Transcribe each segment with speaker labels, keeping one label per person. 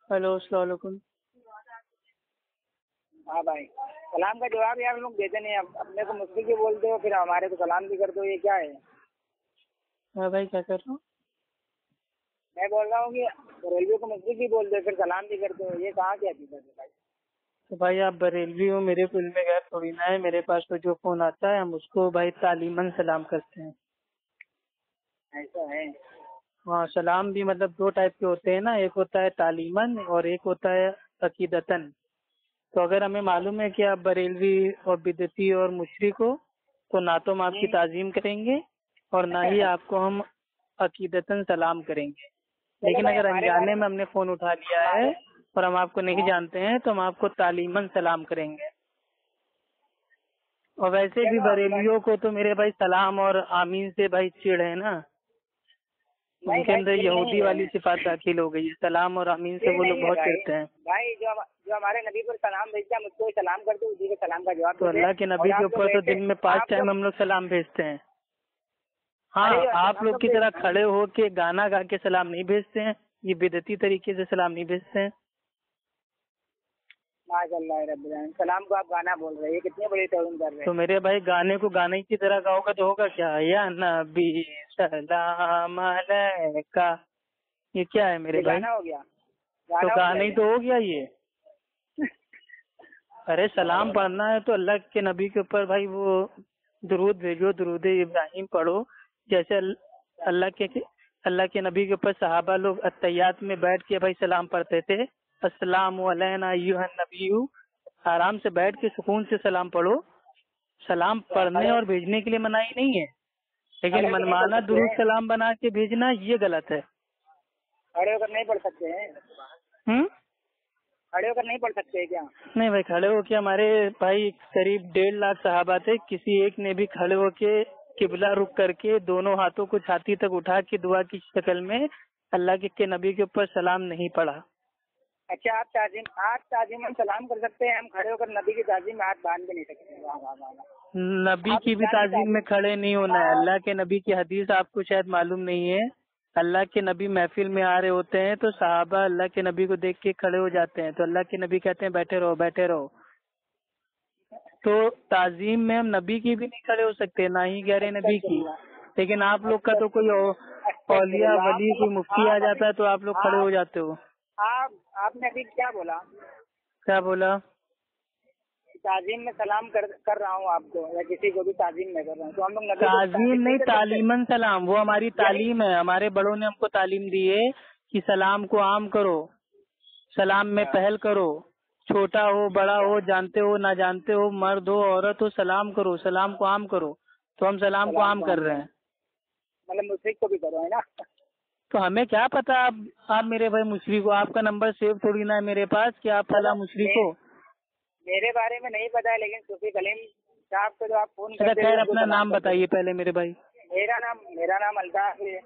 Speaker 1: Hello अस्सलाम वालेकुम।
Speaker 2: हाँ भाई, सलाम का जवाब यार लोग देते नहीं। अब अपने को मुश्किल भी बोलते हो, फिर हमारे को सलाम भी करते हो, ये क्या है?
Speaker 1: हाँ भाई, क्या कर रहे हो?
Speaker 2: मैं बोल रहा हूँ कि रेलवे को मुश्किल भी बोलते हो, फिर सलाम भी करते हो, ये कहाँ की हकीकत है भाई?
Speaker 1: तो भाई आप बरेलवी हो, मेरे को इल्म गैर थोड़ी ना है। मेरे पास तो जो फोन आता है हम उसको भाई तालीमन सलाम करते हैं।
Speaker 2: ऐसा है?
Speaker 1: हाँ, सलाम भी मतलब दो टाइप के होते हैं ना, एक होता है तालीमन और एक होता है अकीदतन। तो अगर हमें मालूम है कि आप बरेलवी और बिदती और मुशरिक हो तो ना तो हम आपकी ताजीम करेंगे और ना ही आपको हम अकीदतन सलाम करेंगे।
Speaker 2: चलो
Speaker 1: लेकिन
Speaker 2: भाई,
Speaker 1: अगर
Speaker 2: हमारे
Speaker 1: अनजाने
Speaker 2: बारे
Speaker 1: में हमने फोन उठा लिया है
Speaker 2: हमारे
Speaker 1: और हम आपको नहीं
Speaker 2: हाँ,
Speaker 1: जानते हैं तो हम आपको तालीमन सलाम करेंगे। और वैसे भी
Speaker 2: चलो
Speaker 1: बरेलियों को तो मेरे भाई सलाम और आमीन से भाई चिढ़ है ना,
Speaker 2: नहीं
Speaker 1: उनके
Speaker 2: भाई,
Speaker 1: अंदर
Speaker 2: चिड़ नहीं
Speaker 1: यहूदी
Speaker 2: है।
Speaker 1: वाली सिफात दाखिल हो गई है। सलाम और आमीन से
Speaker 2: चिड़
Speaker 1: वो लोग
Speaker 2: नहीं है
Speaker 1: बहुत
Speaker 2: भाई।
Speaker 1: चिढ़ते हैं।
Speaker 2: भाई जो हमारे नबी पर सलाम भेजता है, मुझको सलाम करते, उसी के सलाम का जवाब
Speaker 1: तो
Speaker 2: देते हैं।
Speaker 1: अल्लाह के
Speaker 2: और
Speaker 1: नबी के
Speaker 2: आप लोग
Speaker 1: ऊपर तो
Speaker 2: ऐसे,
Speaker 1: दिन में 5
Speaker 2: आप
Speaker 1: टाइम
Speaker 2: लोग,
Speaker 1: हम लोग सलाम भेजते हैं।
Speaker 2: अरे
Speaker 1: हाँ, आप
Speaker 2: हम
Speaker 1: लोग
Speaker 2: लोग
Speaker 1: की तरह
Speaker 2: भी
Speaker 1: खड़े हो के गाना गा के सलाम नहीं भेजते हैं, ये बिदती तरीके से सलाम नहीं भेजते हैं।
Speaker 2: माशाअल्लाह रब्बिल आलमीन, सलाम को आप गाना बोल रहे हैं, ये कितनी बड़ी तौहीन कर रहे
Speaker 1: तो
Speaker 2: हैं।
Speaker 1: मेरे भाई गाने को गाने की तरह गाओगे तो होगा क्या? या नबी सलाम अलैका, ये क्या है मेरे
Speaker 2: ये
Speaker 1: भाई?
Speaker 2: गाना हो गया?
Speaker 1: तो
Speaker 2: गाना हो गया
Speaker 1: गाना ही
Speaker 2: क्या?
Speaker 1: तो हो गया ये। अरे सलाम पढ़ना है तो अल्लाह के नबी के ऊपर भाई वो दुरूद भेजो, दुरूद इब्राहिम पढ़ो। जैसे अल्लाह के नबी के ऊपर सहाबा लोग अत्तहियात में बैठ के भाई सलाम पढ़ते थे, अस्सलामु अलैना अय्युहन नबिय्यु। आराम से बैठ के सुकून से सलाम पढ़ो। सलाम पढ़ने
Speaker 2: खड़े
Speaker 1: और भेजने के लिए मनाही नहीं है, लेकिन
Speaker 2: खड़े होकर नहीं पढ़
Speaker 1: मनमाना
Speaker 2: सकते
Speaker 1: दुरूद
Speaker 2: हैं?
Speaker 1: सलाम बना के भेजना ये गलत है।
Speaker 2: खड़े होकर नहीं पढ़ सकते हैं?
Speaker 1: हम्म।
Speaker 2: खड़े होकर नहीं पढ़ सकते हैं क्या?
Speaker 1: नहीं भाई, खड़े होके हमारे भाई करीब 1.5 लाख सहाबा थे, किसी एक ने भी खड़े होके किबला रुक करके दोनों हाथों को छाती तक उठा के दुआ की शक्ल में अल्लाह के नबी के ऊपर सलाम नहीं पढ़ा।
Speaker 2: अच्छा, आप ताजीमन सलाम कर सकते हैं, हम खड़े होकर नबी की ताजीम में हाथ बांध भी नहीं सकते? वाह वाह वाह वाह।
Speaker 1: नबी
Speaker 2: आप
Speaker 1: की भी
Speaker 2: इस्लाम की
Speaker 1: ताजीम में
Speaker 2: ताजीम,
Speaker 1: खड़े नहीं होना है। अल्लाह के नबी की हदीस आपको शायद मालूम नहीं है। अल्लाह के नबी महफिल में आ रहे होते हैं तो सहाबा अल्लाह के नबी को देख के खड़े हो जाते हैं, तो अल्लाह के नबी कहते हैं बैठे रहो बैठे रहो। तो ताजीम में हम नबी की भी नहीं खड़े हो सकते, ना ही गैर नबी की। लेकिन आप लोग का तो कोई औलिया
Speaker 2: अस्तगफिरुल्लाह।
Speaker 1: वली कोई मुफ्ती आ
Speaker 2: आप अभी
Speaker 1: जाता है तो आप लोग खड़े हो
Speaker 2: आप
Speaker 1: जाते हो।
Speaker 2: आपने अभी क्या बोला?
Speaker 1: क्या बोला?
Speaker 2: ताजीम में सलाम कर रहा हूँ आपको, या किसी को भी ताजीम में कर रहा हूँ, तो हम लोग नबी को
Speaker 1: ताजीम
Speaker 2: ताजीम नहीं
Speaker 1: नहीं,
Speaker 2: कर सकते?
Speaker 1: तालीमन सलाम, वो हमारी
Speaker 2: यही
Speaker 1: तालीम है। हमारे बड़ों ने हमको तालीम दी है कि सलाम को आम करो, सलाम में पहल करो। छोटा हो बड़ा हो, जानते हो ना जानते हो, मर्द हो औरत हो, सलाम करो, सलाम को आम करो। तो हम सलाम को
Speaker 2: सलाम
Speaker 1: आम
Speaker 2: को
Speaker 1: कर
Speaker 2: हम
Speaker 1: रहे
Speaker 2: करें,
Speaker 1: हैं।
Speaker 2: मतलब मुशरिक को भी करो, है ना?
Speaker 1: तो हमें क्या पता आप मेरे भाई मुशरिक हो? आपका नंबर सेव थोड़ी ना है मेरे पास कि आप फला
Speaker 2: चलो,
Speaker 1: मुशरिक हो।
Speaker 2: मेरे बारे में नहीं पता है, लेकिन सूफी कलीम साहब को जो आप फोन
Speaker 1: अच्छा
Speaker 2: करते थे,
Speaker 1: खैर,
Speaker 2: उनको
Speaker 1: अपना
Speaker 2: सलाम
Speaker 1: नाम
Speaker 2: करते थे।
Speaker 1: बताइए पहले मेरे भाई।
Speaker 2: मेरा नाम अल्ताफ है।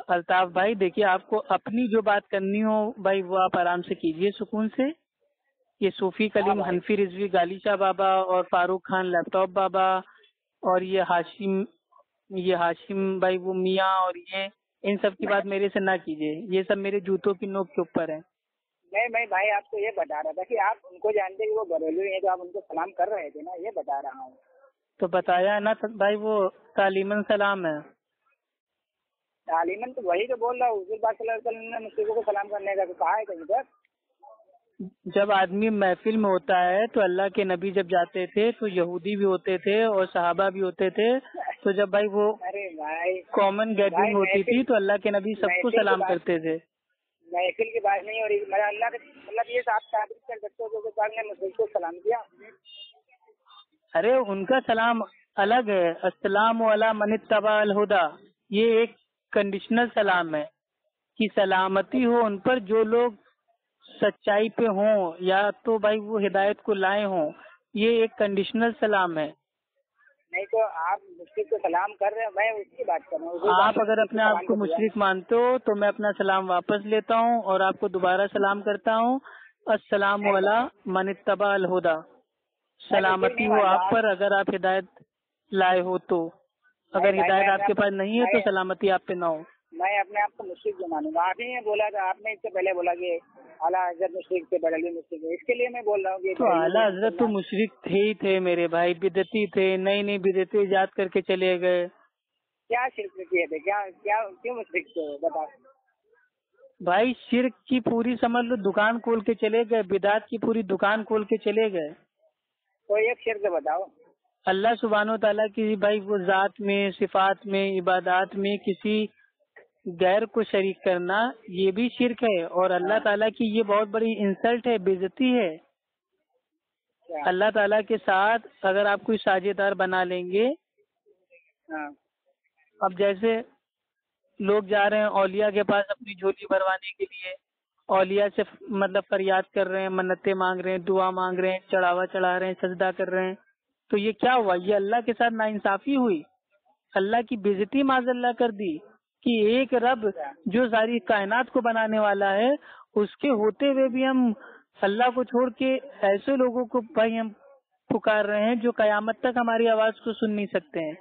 Speaker 1: अल्ताफ भाई, देखिए आपको अपनी जो बात करनी हो भाई वो आप आराम से कीजिए सुकून से। ये सूफी
Speaker 2: हाँ
Speaker 1: कलीम
Speaker 2: भाई।
Speaker 1: हनफी रिजवी गाली शाह बाबा और फारूक खान लैपटॉप बाबा और ये हाशिम भाई वो मियाँ और ये इन सब की बात मेरे से ना कीजिए, ये सब मेरे जूतों की नोक के ऊपर है।
Speaker 2: मैं भाई आपको ये बता रहा था कि आप उनको जानते कि वो बरेलवी हैं, तो आप उनको सलाम कर रहे थे ना, ये बता रहा हूँ।
Speaker 1: तो बताया है ना भाई, वो तालीमन सलाम है।
Speaker 2: तालीमन तो वही तो बोल रहा हूँ, हुजूर पाक सल्लल्लाहु अलैहि वसल्लम ने मुस्लिमों को सलाम करने का तो कहा है कहीं पर?
Speaker 1: जब आदमी महफिल में होता है तो अल्लाह के नबी जब जाते थे तो यहूदी भी होते थे और सहाबा भी होते थे। तो जब भाई वो
Speaker 2: अरे भाई,
Speaker 1: कॉमन गैदरिंग होती थी तो अल्लाह के नबी सबको
Speaker 2: महफिल की
Speaker 1: सलाम
Speaker 2: बात
Speaker 1: करते थे।
Speaker 2: महफिल की बात नहीं हो रही। मेरा अल्लाह के मतलब ये आप साबित कर सकते हो कि हुजूर पाक ने मुस्लिम को सलाम किया?
Speaker 1: अरे उनका सलाम अलग है, अस्सलामु अला मन इत्तबा अल हुदा। ये एक कंडीशनल सलाम है कि सलामती हो उन पर जो लोग सच्चाई पे हों या तो भाई वो हिदायत को लाए हों। ये एक कंडीशनल सलाम है।
Speaker 2: नहीं तो आप मुस्लिम को सलाम कर रहे हो, मैं उसकी बात कर रहा हूँ। हुजूर पाक
Speaker 1: आप
Speaker 2: ने
Speaker 1: अगर
Speaker 2: मुस्लिम को
Speaker 1: अपने आप
Speaker 2: सलाम
Speaker 1: को
Speaker 2: कर दिया।
Speaker 1: मुशरिक मानते हो तो मैं अपना सलाम वापस लेता हूँ और आपको दोबारा सलाम करता हूँ। अस्सलामु
Speaker 2: नहीं
Speaker 1: अला मन इत्तबा अल हुदा।
Speaker 2: मैं मुस्लिम
Speaker 1: सलामती
Speaker 2: नहीं
Speaker 1: हो
Speaker 2: मानता
Speaker 1: आप
Speaker 2: आप।
Speaker 1: पर अगर आप हिदायत लाए हो तो।
Speaker 2: नहीं
Speaker 1: अगर
Speaker 2: भाई,
Speaker 1: हिदायत आपके पास नहीं है तो सलामती आप पे ना हो।
Speaker 2: मैं अपने आप को मुस्लिम जो मानूंगा। आप ही ने बोला था, आपने इससे पहले बोला कि आला हजरत मुशरिक थे, बरेलवी मुशरिक थे, इसके लिए मैं बोल रहा हूँ कि
Speaker 1: تو اعلیٰ حضرت تو مشرک تھے ہی تھے میرے بھائی، بدعتی تھے، نئی نئی بدعتیں ایجاد کر کے چلے گئے.
Speaker 2: کیا شرک کیے تھے؟ کیا کیا کیوں مشرک تھے بتا.
Speaker 1: بھائی شرک کی پوری سمجھ لو دکان کھول کے چلے گئے، بدعت کی پوری دکان کھول کے چلے گئے.
Speaker 2: کوئی ایک شرک بتاؤ.
Speaker 1: اللہ سبحانہ و تعالیٰ کی بھائی وہ ذات میں، صفات میں، عبادات میں کسی غیر کو شریک کرنا یہ بھی شرک ہے، اور اللہ تعالیٰ کی یہ بہت بڑی انسلٹ ہے، بے عزتی ہے. اللہ تعالیٰ کے ساتھ اگر آپ کوئی ساجھیدار بنا لیں گے، اب جیسے لوگ جا رہے ہیں اولیاء کے پاس اپنی جھولی بھروانے کے لیے، اولیاء سے مطلب فریاد کر رہے ہیں، منتیں مانگ رہے ہیں، دعا مانگ رہے ہیں، چڑھاوا چڑھا رہے ہیں، سجدہ کر رہے ہیں، تو یہ کیا ہوا؟ یہ اللہ کے ساتھ ناانصافی ہوئی، اللہ کی بے عزتی معاذ اللہ کر دی کہ ایک رب جو ساری کائنات کو بنانے والا ہے، اس کے ہوتے ہوئے بھی ہم اللہ کو چھوڑ کے ایسے لوگوں کو بھائی ہم پکار رہے ہیں جو قیامت تک ہماری آواز کو سن نہیں سکتے ہیں.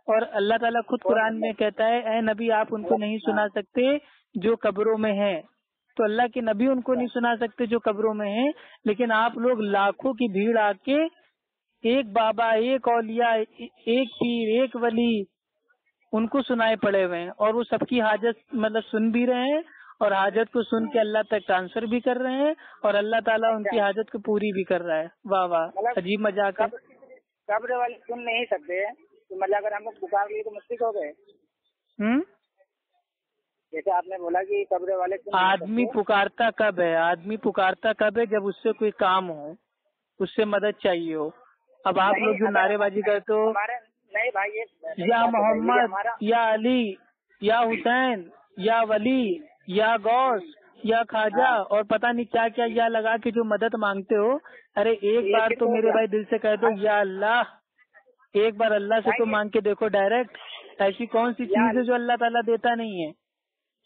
Speaker 1: اور اللہ تعالیٰ خود قرآن میں کہتا ہے اے نبی آپ ان کو نہیں سنا سکتے جو قبروں میں ہیں. تو اللہ کے نبی ان کو نہیں سنا سکتے جو قبروں میں ہیں، لیکن آپ لوگ لاکھوں کی بھیڑ آ کے ایک بابا، ایک اولیاء، ایک پیر، ایک ولی ان کو سنائے پڑے ہوئے ہیں، اور وہ سب کی حاجت مطلب سن بھی رہے ہیں، اور حاجت کو سن کے اللہ تک ٹرانسفر بھی کر رہے ہیں، اور اللہ تعالیٰ ان کی حاجت کو پوری بھی کر رہا ہے. واہ واہ، عجیب مذاق ہے.
Speaker 2: قبر والے سن نہیں سکتے تو مطلب اگر ہم لوگ پکار لیے تو مشرک ہو گئے. جیسے آپ نے بولا کہ قبر والے
Speaker 1: آدمی پکارتا کب ہے؟ آدمی پکارتا کب ہے؟ جب اس سے کوئی کام ہو، اس سے مدد چاہیے ہو. اب آپ لوگ جو نعرے بازی کرتے ہو
Speaker 2: نہیں بھائی،
Speaker 1: یا محمد یا علی یا حسین یا ولی یا غوث یا خواجہ اور پتہ نہیں کیا کیا یا لگا کے جو مدد مانگتے ہو، ارے ایک بار تو میرے بھائی دل سے کہہ دو یا اللہ. ایک بار اللہ سے تو مانگ کے دیکھو ڈائریکٹ. ایسی کون سی چیز ہے جو اللہ تعالیٰ دیتا نہیں ہے؟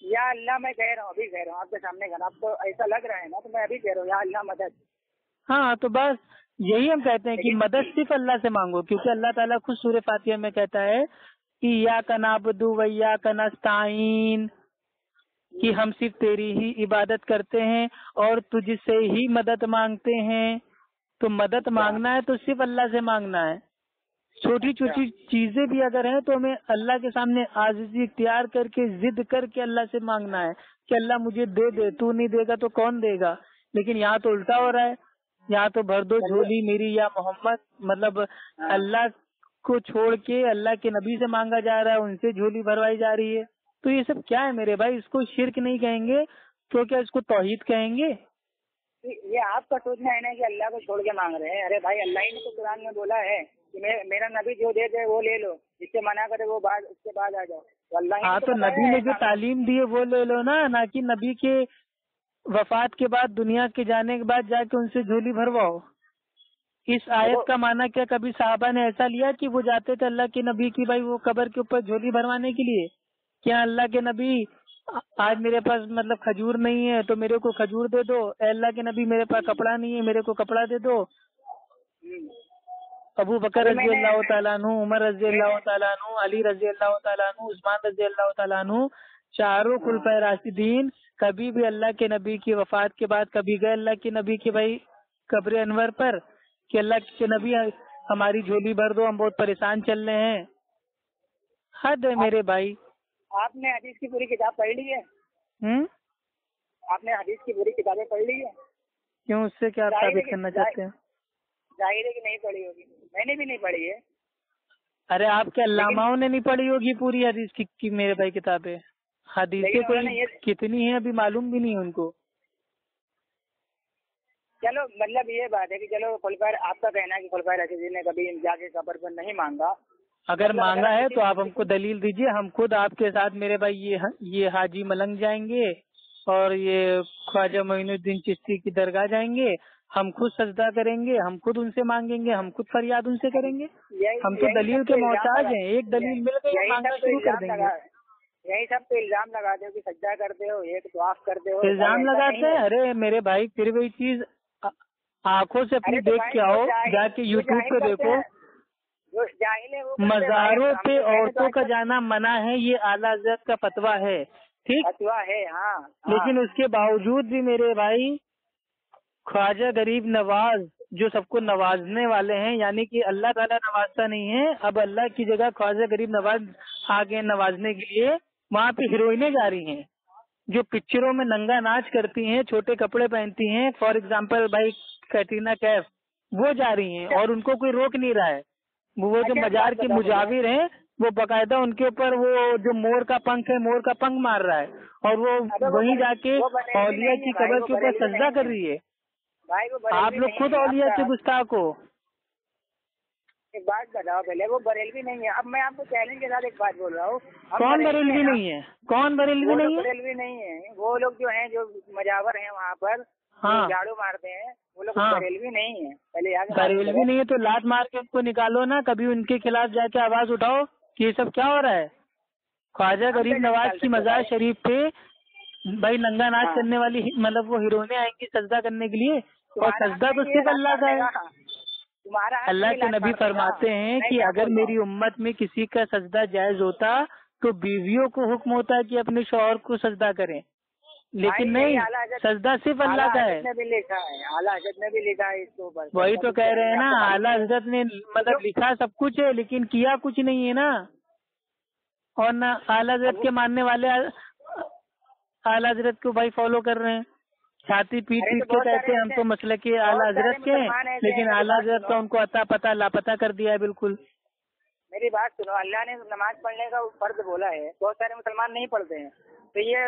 Speaker 2: یا اللہ میں کہہ رہا ہوں، ابھی کہہ رہا ہوں آپ کے سامنے کہنا، آپ کو ایسا لگ رہا ہے نا، تو میں ابھی کہہ رہا ہوں یا اللہ مدد.
Speaker 1: ہاں تو بس یہی ہم کہتے ہیں کہ مدد صرف اللہ سے مانگو، کیونکہ اللہ تعالیٰ خود سورہ فاتحہ میں کہتا ہے ایاک نعبد و ایاک نستعین، کہ ہم صرف تیری ہی عبادت کرتے ہیں اور تجھ سے ہی مدد مانگتے ہیں. تو مدد مانگنا ہے تو صرف اللہ سے مانگنا ہے. چھوٹی چھوٹی چیزیں بھی اگر ہیں تو ہمیں اللہ کے سامنے عاجزی اختیار کر کے ضد کر کے اللہ سے مانگنا ہے کہ اللہ مجھے دے دے، تو نہیں دے گا تو کون دے گا. لیکن یہاں تو الٹا ہو رہا ہے، یہاں تو بھر دو جھولی میری یا محمد، مطلب اللہ کو چھوڑ کے اللہ کے نبی سے مانگا جا رہا ہے، ان سے جھولی بھروائی جا رہی ہے. تو یہ سب کیا ہے میرے بھائی؟ اس کو شرک نہیں کہیں گے تو کیا اس کو توحید کہیں گے؟
Speaker 2: یہ آپ کا سوچنا ہے نا کہ اللہ کو چھوڑ کے مانگ رہے ہیں. ارے بھائی اللہ ہی نے تو قرآن میں بولا ہے کہ میرا نبی جو دے دے وہ لے لو، جس سے منع کرے وہ بعد اس کے بعد آ جاؤ.
Speaker 1: ہاں تو نبی نے جو تعلیم دی ہے وہ لے لو نا، نہ کہ نبی کے وفات کے بعد دنیا کے جانے کے بعد جا کے ان سے جھولی بھرواؤ. اس آیت کا معنی کیا کبھی صحابہ نے ایسا لیا کہ وہ جاتے تھے اللہ کے نبی کی بھائی وہ قبر کے اوپر جھولی بھروانے کے لیے؟ کیا اللہ کے نبی آج میرے پاس مطلب کھجور نہیں ہے تو میرے کو کھجور دے دو، اے اللہ کے نبی میرے پاس کپڑا نہیں ہے میرے کو کپڑا دے دو. ابو بکر رضی اللہ تعالیٰ عنہ، عمر رضی اللہ تعالیٰ عنہ، علی رضی اللہ تعالیٰ عنہ، عثمان رضی اللہ تعالیٰ عنہ، چاروں خلفائے راشدین کبھی بھی اللہ کے نبی کی وفات کے بعد کبھی گئے اللہ کے نبی کے بھائی قبر انور پر کہ اللہ کے نبی ہماری جھولی بھر دو، ہم بہت پریشان چل رہے ہیں؟ حد ہے میرے بھائی.
Speaker 2: آپ نے حدیث کی پوری کتاب پڑھ لی ہے؟ آپ نے حدیث کی پوری کتابیں پڑھ لی ہے؟
Speaker 1: کیوں، اس سے کیا آپ ثابت کرنا چاہتے ہیں؟
Speaker 2: ظاہر ہے کہ نہیں پڑھی ہوگی، میں نے بھی نہیں پڑھی ہے.
Speaker 1: ارے آپ کے علاماؤں نے نہیں پڑھی ہوگی پوری حدیث کی میرے بھائی کتابیں؟ حدیثیں کوئی کتنی ہیں ابھی معلوم بھی نہیں ان کو.
Speaker 2: چلو مطلب یہ بات ہے کہ چلو خلفائے، آپ کا کہنا ہے کہ خلفائے راشدین نے کبھی جا کے قبر پر نہیں مانگا.
Speaker 1: اگر مانگا ہے تو آپ ہم کو دلیل دیجئے، ہم خود آپ کے ساتھ میرے بھائی یہ حاجی ملنگ جائیں گے اور یہ خواجہ معین الدین چشتی کی درگاہ جائیں گے، ہم خود سجدہ کریں گے، ہم خود ان سے مانگیں گے، ہم خود فریاد ان سے کریں گے. ہم تو دلیل کے محتاج ہیں، ایک دلیل مل گئی مانگنا شروع کر دیں گے.
Speaker 2: یہی سب تو الزام لگاتے ہو کہ سجدہ کرتے ہو، ایک طواف کرتے ہو،
Speaker 1: الزام لگاتے ہیں. ارے میرے بھائی پھر وہی چیز آنکھوں سے اپنی دیکھ کے آؤ، جا کے یوٹیوب پہ دیکھو. مزاروں پہ عورتوں کا جانا منع ہے، یہ اعلیٰ حضرت کا فتویٰ ہے. ٹھیک
Speaker 2: فتوا ہے ہاں
Speaker 1: لیکن اس کے باوجود بھی میرے بھائی خواجہ غریب نواز جو سب کو نوازنے والے ہیں، یعنی کہ اللہ تعالیٰ نوازتا نہیں ہے، اب اللہ کی جگہ خواجہ غریب نواز آگے نوازنے کے لیے وہاں پہ ہیروئنیں جا رہی ہیں جو پکچروں میں ننگا ناچ کرتی ہیں، چھوٹے کپڑے پہنتی ہیں، فار ایگزامپل بھائی کیٹرینا کیف، وہ جا رہی ہیں اور ان کو کوئی روک نہیں رہا ہے۔ وہ جو مزار کے مجاور ہیں وہ باقاعدہ ان کے اوپر وہ جو مور کا پنکھ ہے، مور کا پنکھ مار رہا ہے اور وہ وہیں جا کے اولیاء کی قبر کے اوپر سجدہ کر رہی ہے۔ آپ لوگ خود اولیاء سے گستاخ ہو۔
Speaker 2: ایک بات بتاؤ پہلے، وہ بریلوی نہیں ہے۔ اب میں آپ کو چیلنج کے ساتھ ایک بات بول رہا ہوں،
Speaker 1: کون بریلوی نہیں ہے؟ کون بریلوی نہیں ہے؟
Speaker 2: بریلوی نہیں ہے، وہ لوگ جو ہیں جو مجاور ہیں وہاں پر جھاڑو مارتے ہیں وہ لوگ بریلوی نہیں ہے۔ پہلے
Speaker 1: بریلوی نہیں ہے تو لات مار کے ان کو نکالو نا، کبھی ان کے خلاف جا کے آواز اٹھاؤ کہ یہ سب کیا ہو رہا ہے۔ خواجہ غریب نواز کی مزار شریف پہ بھائی ننگا ناچ کرنے والی مطلب وہ ہیروئنیں آئیں گی سجدہ کرنے کے لیے، اور سجدہ تو صرف اللہ کا ہے۔ اللہ کے نبی فرماتے ہیں کہ اگر میری امت میں کسی کا سجدہ جائز ہوتا تو بیویوں کو حکم ہوتا ہے کہ اپنے شوہر کو سجدہ کریں، لیکن نہیں، سجدہ صرف اللہ کا ہے۔
Speaker 2: اعلیٰ حضرت نے بھی لکھا ہے اس کے اوپر،
Speaker 1: وہی تو کہہ رہے ہیں نا، اعلیٰ حضرت نے مطلب لکھا سب کچھ ہے لیکن کیا کچھ نہیں ہے نا، اور نہ اعلیٰ حضرت کے ماننے والے اعلیٰ حضرت کو بھائی فالو کر رہے ہیں، چھاتی پیٹ پیٹ کے کہتے ہیں ہم تو مسلک کے اعلیٰ حضرت کے ہیں، لیکن اعلیٰ حضرت کا ان کو عطا پتہ لاپتہ کر دیا ہے بالکل۔
Speaker 2: میری بات سنو، اللہ نے نماز پڑھنے کا فرض بولا ہے، بہت سارے مسلمان نہیں پڑھتے ہیں، تو یہ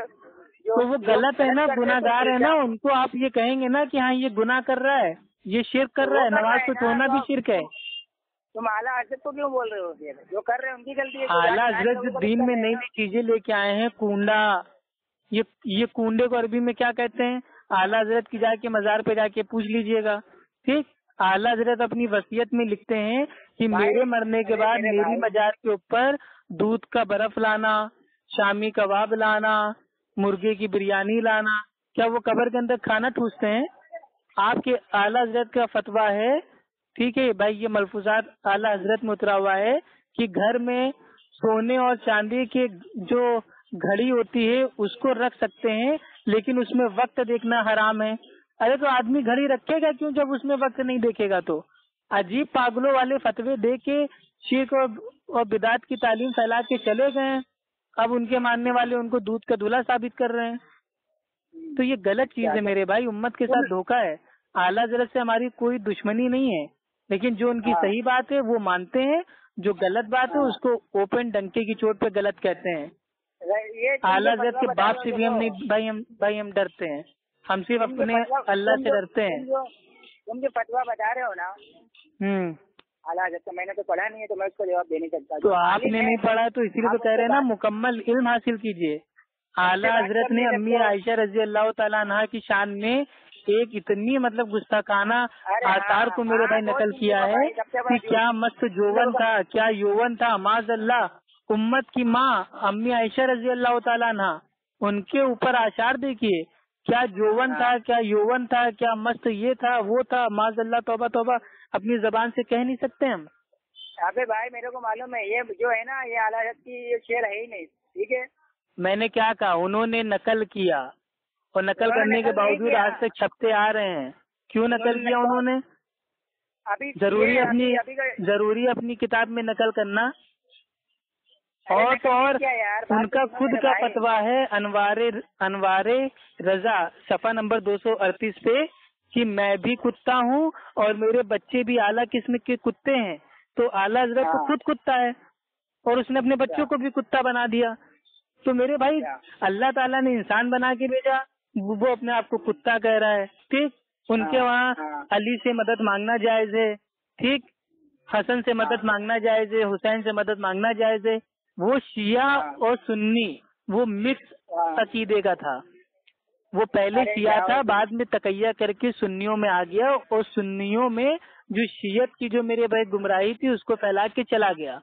Speaker 1: تو وہ غلط ہے نا، گناہ گار ہے نا، ان کو آپ یہ کہیں گے نا کہ ہاں یہ گناہ کر رہا ہے، یہ شرک کر رہا ہے، نماز کو چھوڑنا بھی شرک ہے۔
Speaker 2: تم اعلیٰ حضرت کو کیوں بول رہے ہو؟ جو کر رہے ہیں ان کی غلطی ہے۔
Speaker 1: اعلیٰ حضرت جو دین میں نئی نئی چیزیں لے کے آئے ہیں، کنڈا، یہ کنڈے کو عربی میں کیا کہتے ہیں؟ اعلیٰ حضرت کی جا کے مزار پہ جا کے پوچھ لیجئے گا، ٹھیک۔ اعلیٰ حضرت اپنی وصیت میں لکھتے ہیں کہ میرے مرنے کے بعد میری مزار کے اوپر دودھ کا برف لانا، شامی کباب لانا، مرغے کی بریانی لانا۔ کیا وہ قبر کے اندر کھانا ٹھوستے ہیں؟ آپ کے اعلیٰ حضرت کا فتویٰ ہے، ٹھیک ہے بھائی، یہ ملفوظات اعلیٰ حضرت میں اترا ہوا ہے کہ گھر میں سونے اور چاندی کے جو گھڑی ہوتی ہے اس کو رکھ سکتے ہیں لیکن اس میں وقت دیکھنا حرام ہے۔ ارے تو آدمی گھڑی رکھے گا کیوں جب اس میں وقت نہیں دیکھے گا؟ تو عجیب پاگلوں والے فتوے دے کے شرک اور بدعت کی تعلیم پھیلا کے چلے گئے، اب ان کے ماننے والے ان کو دودھ کا دلہا ثابت کر رہے ہیں۔ تو یہ غلط چیز ہے میرے بھائی، امت کے ساتھ دھوکہ ہے۔ اعلیٰ حضرت سے ہماری کوئی دشمنی نہیں ہے، لیکن جو ان کی صحیح بات ہے وہ مانتے ہیں، جو غلط بات ہے اس کو اوپن ڈنکے کی چوٹ پہ غلط کہتے ہیں۔ اعلیٰ حضرت کے باپ سے بھی ہم نہیں بھائی ہم ڈرتے ہیں، ہم صرف اپنے اللہ سے ڈرتے ہیں۔
Speaker 2: تم جو فتویٰ بتا رہے ہو نا اعلیٰ حضرت کا، میں نے تو پڑھا نہیں ہے تو میں اس کو جواب دے نہیں سکتا۔
Speaker 1: تو آپ نے نہیں پڑھا تو اسی لیے تو کہہ رہے ہیں نا، مکمل علم حاصل کیجئے۔ اعلیٰ حضرت نے امی عائشہ رضی اللہ تعالیٰ عنہا کی شان میں ایک اتنی مطلب گستاخانہ آثار کو میرے بھائی نقل کیا ہے کہ کیا مست جوون تھا، کیا یوون تھا، معاذ اللہ۔ امت کی ماں امی عائشہ رضی اللہ تعالیٰ عنہا، ان کے اوپر آثار دیکھیے، کیا جوون تھا، کیا یوون تھا، کیا مست یہ تھا وہ تھا، معاذ اللہ، توبہ توبہ، اپنی زبان سے کہہ نہیں سکتے ہم۔
Speaker 2: ابے بھائی میرے کو معلوم ہے، یہ جو ہے نا یہ اعلیٰ حضرت کی یہ شعر ہے ہی نہیں، ٹھیک ہے۔ میں
Speaker 1: نے کیا کہا؟ انہوں نے نقل کیا اور نقل کرنے کے باوجود آج تک چھپتے آ رہے ہیں۔ کیوں نقل کیا انہوں نے؟ ضروری اپنی کتاب میں نقل کرنا، اور تو اور ان کا خود کا فتویٰ ہے انوار رضا صفحہ نمبر 238 پہ کہ میں بھی کتا ہوں اور میرے بچے بھی اعلیٰ قسم کے کتے ہیں۔ تو اعلیٰ حضرت تو خود کتا ہے اور اس نے اپنے بچوں کو بھی کتا بنا دیا۔ تو میرے بھائی اللہ تعالیٰ نے انسان بنا کے بھیجا، وہ اپنے آپ کو کتا کہہ رہا ہے، ٹھیک۔ ان کے وہاں علی سے مدد مانگنا جائز ہے، ٹھیک، حسن سے مدد مانگنا جائز ہے، حسین سے مدد مانگنا جائز ہے۔ وہ شیعہ اور سنی وہ مکس عقیدے کا تھا، وہ پہلے شیعہ تھا، بعد میں تقیہ کر کے سنیوں میں آ گیا، اور سنیوں میں جو شیعت کی جو میرے بھائی گمراہی تھی اس کو پھیلا کے چلا گیا۔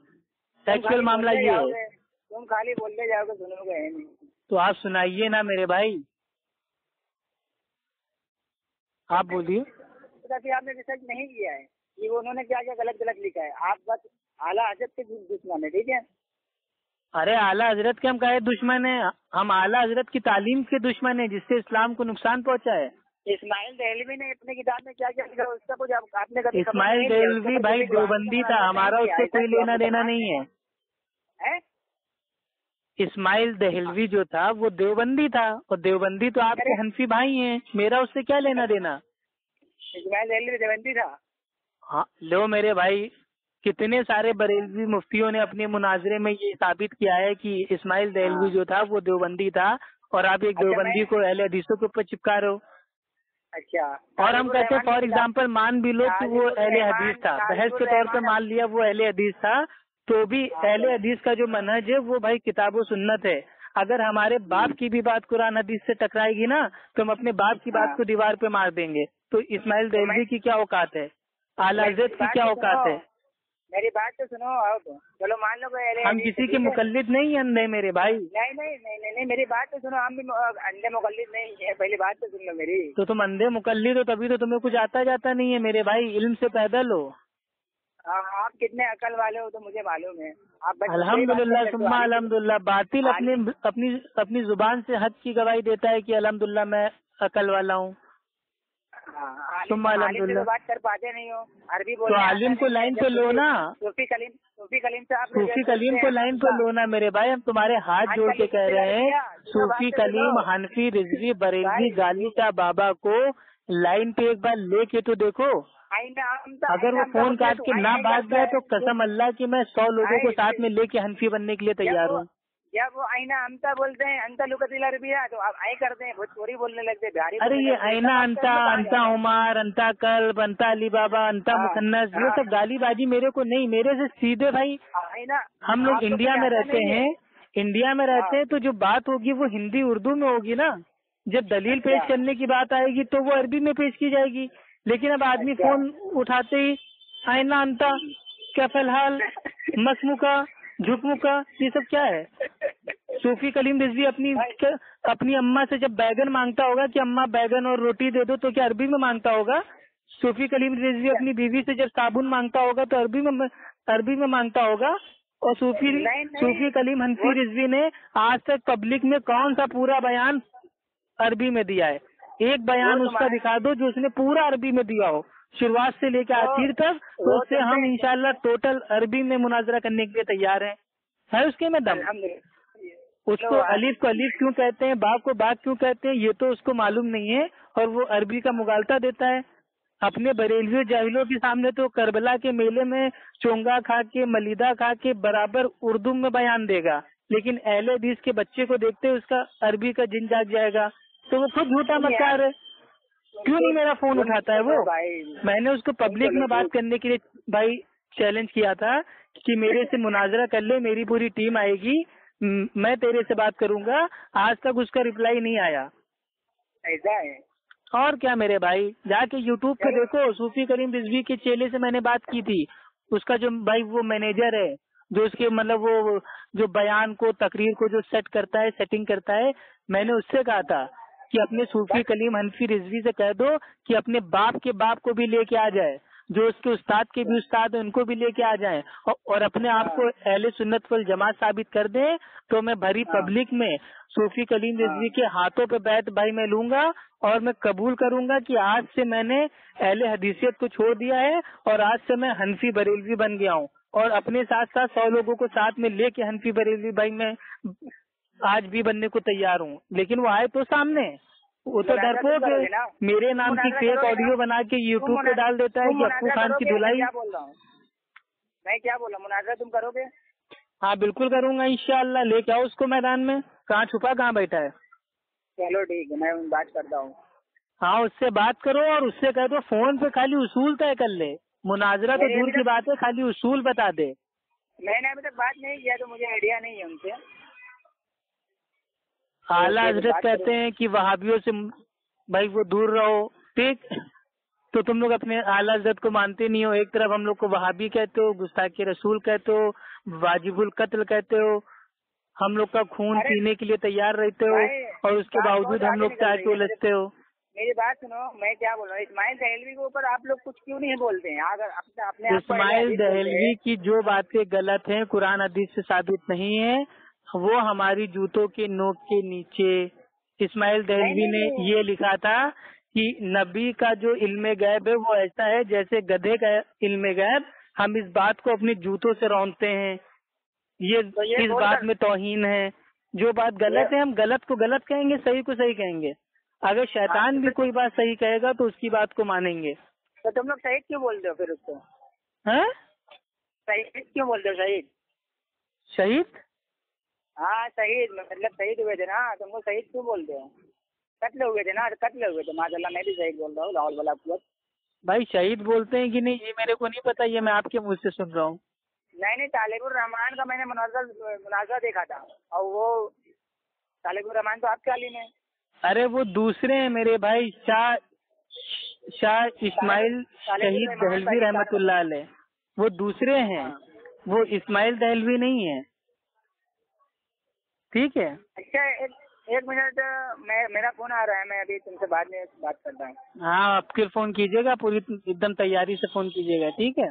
Speaker 1: ایکچوئل معاملہ یہ ہے۔
Speaker 2: تم خالی بولتے جاؤ گے، سنو گے نہیں،
Speaker 1: تو آپ سنائیے نا میرے بھائی، آپ بولیے۔
Speaker 2: آپ نے ریسرچ نہیں کیا ہے کہ انہوں نے کیا کیا غلط لکھا ہے، آپ بس اعلیٰ حضرت کے دشمن ہے، ٹھیک ہے۔
Speaker 1: अरे आला हजरत के हम कहे दुश्मन है? हम आला हजरत की तालीम के दुश्मन है जिससे इस्लाम को नुकसान पहुंचा है।
Speaker 2: इस्माइल दहलवी ने अपनी किताब में क्या क्या लिखा उसका कुछ आपने कभी
Speaker 1: इस्माइल दहलवी भाई देवबंदी था, हमारा उससे कोई लेना देना नहीं है। इस्माइल दहलवी जो था वो देवबंदी था, और देवबंदी तो आपके हनफी भाई हैं, मेरा उससे क्या लेना देना।
Speaker 2: इस्माइल दहलवी देवबंदी था?
Speaker 1: हाँ लो मेरे भाई, कितने सारे बरेलवी मुफ्तियों ने अपने मुनाजरे में ये साबित किया है कि इस्माइल दहलवी जो था वो देवबंदी था, और आप एक देवबंदी को अहले हदीसों के ऊपर चिपका रहे हो।
Speaker 2: अच्छा,
Speaker 1: और हम कहते हैं फॉर एग्जाम्पल मान भी लो कि वो अहले हदीस था, बहस के तौर पे मान लिया वो अहले हदीस था, तो भी अहले हदीस का जो मनहज है वो भाई किताब व सुन्नत है। अगर हमारे बाप की भी बात कुरान हदीस से टकराएगी ना तो हम अपने बाप की बात को दीवार पे मार देंगे। तो इस्माइल दहलवी की क्या औकात है, आला हज़रत की क्या औकात है।
Speaker 2: मेरी बात तो सुनो अब, चलो मान लो
Speaker 1: हम किसी के मुकल्लिद नहीं है अंधे मेरे भाई।
Speaker 2: नहीं नहीं नहीं नहीं नहीं, मेरी बात तो सुनो, हम भी अंधे मुकल्लिद नहीं है, पहली बात तो सुन लो मेरी।
Speaker 1: तो तुम अंधे मुकल्लिद हो तभी तो तुम्हें कुछ आता जाता नहीं है मेरे भाई, इल्म से पैदल हो।
Speaker 2: आप कितने अकल वाले हो तो मुझे मालूम है। आप
Speaker 1: अल्हम्दुलिल्लाह सुम्मा अल्हम्दुलिल्लाह, बातिल अपनी जुबान से हक की गवाही देता है कि अल्हम्दुलिल्लाह मैं अकल वाला हूँ। सुम्मा अल्हम्दुलिल्लाह।
Speaker 2: बात कर पाते नहीं हो, अरबी
Speaker 1: तो आलिम को लाइन पे लो ना,
Speaker 2: सूफी कलीम से आप
Speaker 1: सूफी कलीम को लाइन पे लो ना मेरे भाई। हम तुम्हारे हाथ जोड़ के कह रहे हैं सूफी कलीम, हनफी, रिजवी, बरेलवी, गाली का बाबा को लाइन पे एक बार लेके तो देखो। अगर वो फोन काट के ना भाग गया तो कसम अल्लाह की मैं 100 लोगों को साथ में लेके हनफी बनने के लिए तैयार हूँ।
Speaker 2: या वो आईना अंता बोलते हैं, अंता लुकतिला रबिया, तो आप आई करते हैं, भोजपुरी बोलने लगते हैं, बिहारी।
Speaker 1: अरे ये आईना अंता, अंता उमार, अंता कल्ब, अंता अली बाबा, अंता मुसन्नस, ये सब गाली बाजी मेरे को नहीं, मेरे से सीधे भाई। हम लोग इंडिया में रहते हैं, इंडिया में रहते हैं, तो जो बात होगी वो हिंदी उर्दू में होगी ना। जब दलील पेश करने की बात आएगी तो वो अरबी में पेश की जाएगी। लेकिन अब आदमी फोन उठाते ही आईना अंता, क्या फिलहाल, मसमुका, झुकमुका, ये सब क्या है। सूफी कलीम रिजवी अपनी अम्मा से जब बैगन मांगता होगा कि अम्मा बैगन और रोटी दे दो, तो क्या अरबी में मांगता होगा। सूफी कलीम रिजवी अपनी बीवी से जब साबुन मांगता होगा तो अरबी में मांगता होगा। और सूफी कलीम हनफी रिजवी ने आज तक पब्लिक में कौन सा पूरा बयान अरबी में दिया है। एक बयान उसका दिखा दो जो उसने पूरा अरबी में दिया हो, शुरुआत से लेकर आखिर तक, तो उससे हम इंशाल्लाह टोटल अरबी में मुनाजरा करने के लिए तैयार हैं। है उसके में दम। उसको अलीफ को अलीफ क्यों कहते हैं, बाग को बाग क्यों कहते हैं, ये तो उसको मालूम नहीं है, और वो अरबी का मुगालता देता है। अपने बरेलवी जाहिलों के सामने तो करबला के मेले में चोंगा खा के, मलिदा खा के बराबर उर्दू में बयान देगा, लेकिन अहले हदीस के बच्चे को देखते उसका अरबी का जिन जाग जाएगा। तो वो खुद झूठा मक्कार है। क्यों नहीं मेरा फोन उठाता है वो। मैंने उसको पब्लिक में बात करने के लिए भाई चैलेंज किया था कि मेरे से मुनाजरा कर ले, मेरी पूरी टीम आएगी, मैं तेरे से बात करूंगा। आज तक उसका रिप्लाई नहीं आया।
Speaker 2: ऐसा है
Speaker 1: और क्या मेरे भाई, जाके यूट्यूब पे देखो, सूफी करीम रिजवी के चेले से मैंने बात की थी। उसका जो भाई वो मैनेजर है, जो उसके मतलब वो जो बयान को, तकरीर को जो सेट करता है, सेटिंग करता है, मैंने उससे कहा था कि अपने सूफी कलीम हनफी रिजवी से कह दो कि अपने बाप के बाप को भी लेके आ जाए, जो उसके उस्ताद के भी उस्ताद है उनको भी लेके आ जाएं, और अपने आप को अहले सुन्नत वल जमात साबित कर दें। तो मैं भरी पब्लिक में सूफी कलीम रिजवी के हाथों पे बैठ भाई मैं लूंगा, और मैं कबूल करूंगा कि आज से मैंने अहले हदीसियत को छोड़ दिया है, और आज से मैं हनफी बरेलवी बन गया हूँ, और अपने साथ साथ 100 लोगों को साथ में लेके हनफी बरेलवी भाई मैं आज भी बनने को तैयार हूँ। लेकिन वो आए तो सामने, वो तो डरपोक है, मेरे नाम की फेक ऑडियो बना के यूट्यूब पे डाल देता है कि अप्पू खान की धुलाई।
Speaker 2: मैं क्या बोला, मुनाजरा तुम करोगे?
Speaker 1: हाँ बिल्कुल करूंगा इंशाल्लाह। लेके आओ उसको मैदान में, कहाँ छुपा कहाँ बैठा है।
Speaker 2: चलो ठीक है, मैं बात करता हूँ।
Speaker 1: हाँ उससे बात करो, और उससे कह दो फोन पे खाली उसूल तय कर ले, मुनाजरा तो दूर की बात है, खाली उसूल बता दे।
Speaker 2: मैंने अभी तक बात नहीं किया तो मुझे आइडिया नहीं है उनसे।
Speaker 1: आला हजरत कहते हैं कि वहाबियों से भाई वो दूर रहो, ठीक। तो तुम लोग अपने आला हजरत को मानते नहीं हो। एक तरफ हम लोग को वहाबी कहते हो, गुस्ताखी रसूल कहते हो, वाजिबुल कत्ल कहते हो, हम लोग का खून पीने के लिए तैयार रहते हो, और उसके बावजूद हम लोग चाय के उलझते हो।
Speaker 2: मेरी बात सुनो, मैं क्या बोल रहा हूँ, इस्माइल दहलवी के ऊपर आप लोग कुछ क्यों नहीं बोलते हैं? अगर अपने
Speaker 1: इस्माइल दहलवी की जो बातें गलत हैं, कुरान हदीस से साबित नहीं है, وہ ہماری جوتوں کے نوک کے نیچے. اسماعیل دہلوی نے یہ لکھا تھا کہ نبی کا جو علم غیب ہے وہ ایسا ہے جیسے گدھے کا علم غیب. ہم اس بات کو اپنے جوتوں سے رونتے ہیں. یہ اس بات میں توہین ہے. جو بات غلط ہے ہم غلط کو غلط کہیں گے, صحیح کو صحیح کہیں گے. اگر شیطان بھی کوئی بات صحیح کہے گا تو اس کی بات کو مانیں گے.
Speaker 2: تو تم لوگ شہید کیوں بولتے ہو پھر اس کو؟
Speaker 1: ہاں
Speaker 2: شہید کیوں بولتے ہو؟ شہید
Speaker 1: شہید
Speaker 2: ہاں شہید مطلب شہید ہوئے تھے نا, تم کو شہید کیوں بولتے ہو؟ قتل ہوئے تھے نا, قتل ہوئے تھے. ماشاء اللہ میں بھی شہید بول رہا ہوں, لاہور والا قوت.
Speaker 1: بھائی شہید بولتے ہیں کہ نہیں یہ میرے کو نہیں پتا, یہ میں آپ کے منہ سے سن رہا ہوں.
Speaker 2: نہیں طالب الرحمان کا میں نے مناظرہ دیکھا تھا, اور وہ طالب الرحمان تو آپ کے عالم ہے.
Speaker 1: ارے وہ دوسرے ہیں میرے بھائی, شاہ اسماعیل شہید دہلوی رحمت اللہ علیہ, وہ دوسرے ہیں. وہ اسماعیل دہلوی نہیں ہے. ٹھیک ہے.
Speaker 2: اچھا ایک منٹ, میرا فون آ رہا ہے, میں ابھی تم سے بعد میں بات کرتا ہوں.
Speaker 1: ہاں آپ پھر فون کیجیے گا, پوری ایک دم تیاری سے فون کیجیے گا. ٹھیک ہے.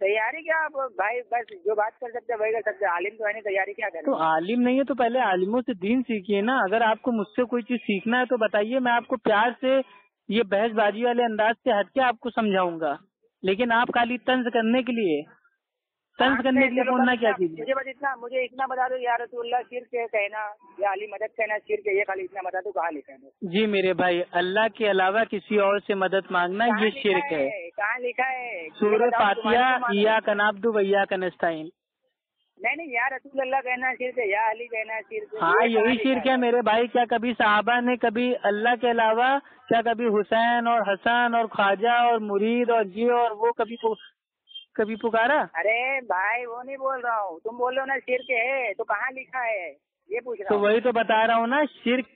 Speaker 2: تیاری کیا آپ بھائی, بس جو بات کر سکتے وہی کر سکتے. عالم تو ہے نہیں, تیاری کیا کریں.
Speaker 1: تو عالم نہیں ہے تو پہلے عالموں سے دین سیکھیے نا. اگر آپ کو مجھ سے کوئی چیز سیکھنا ہے تو بتائیے, میں آپ کو پیار سے یہ بحث بازی والے انداز سے ہٹ کے آپ کو سمجھاؤں گا. لیکن آپ خالی طنز کرنے کے لیے فون نہ کیا کیجیے.
Speaker 2: مجھے اتنا بتا دو, یا رسول اللہ شرک ہے کہنا یا علی مدد کہنا شرک ہے, یہ خالی اتنا بتا دو, کہاں لکھا ہے؟
Speaker 1: جی میرے بھائی, اللہ کے علاوہ کسی اور سے مدد مانگنا یہ شرک ہے.
Speaker 2: کہاں لکھا ہے؟
Speaker 1: سورہ فاتحہ ایاک نعبد و ایاک نستعین.
Speaker 2: نہیں یا رسول اللہ کہنا شرک ہے, یا علی کہنا شرک ہے.
Speaker 1: ہاں یہی شرک ہے میرے بھائی. کیا کبھی صحابہ نے کبھی اللہ کے علاوہ, کیا کبھی حسین اور حسن اور خواجہ اور مرید اور یہ اور وہ کبھی پکارا؟
Speaker 2: ارے بھائی وہ نہیں بول رہا ہوں, تم بول رہے ہو نا شرک ہے, تو کہاں لکھا ہے یہ پوچھ رہا ہوں.
Speaker 1: تو وہی تو بتا رہا ہوں نا, شرک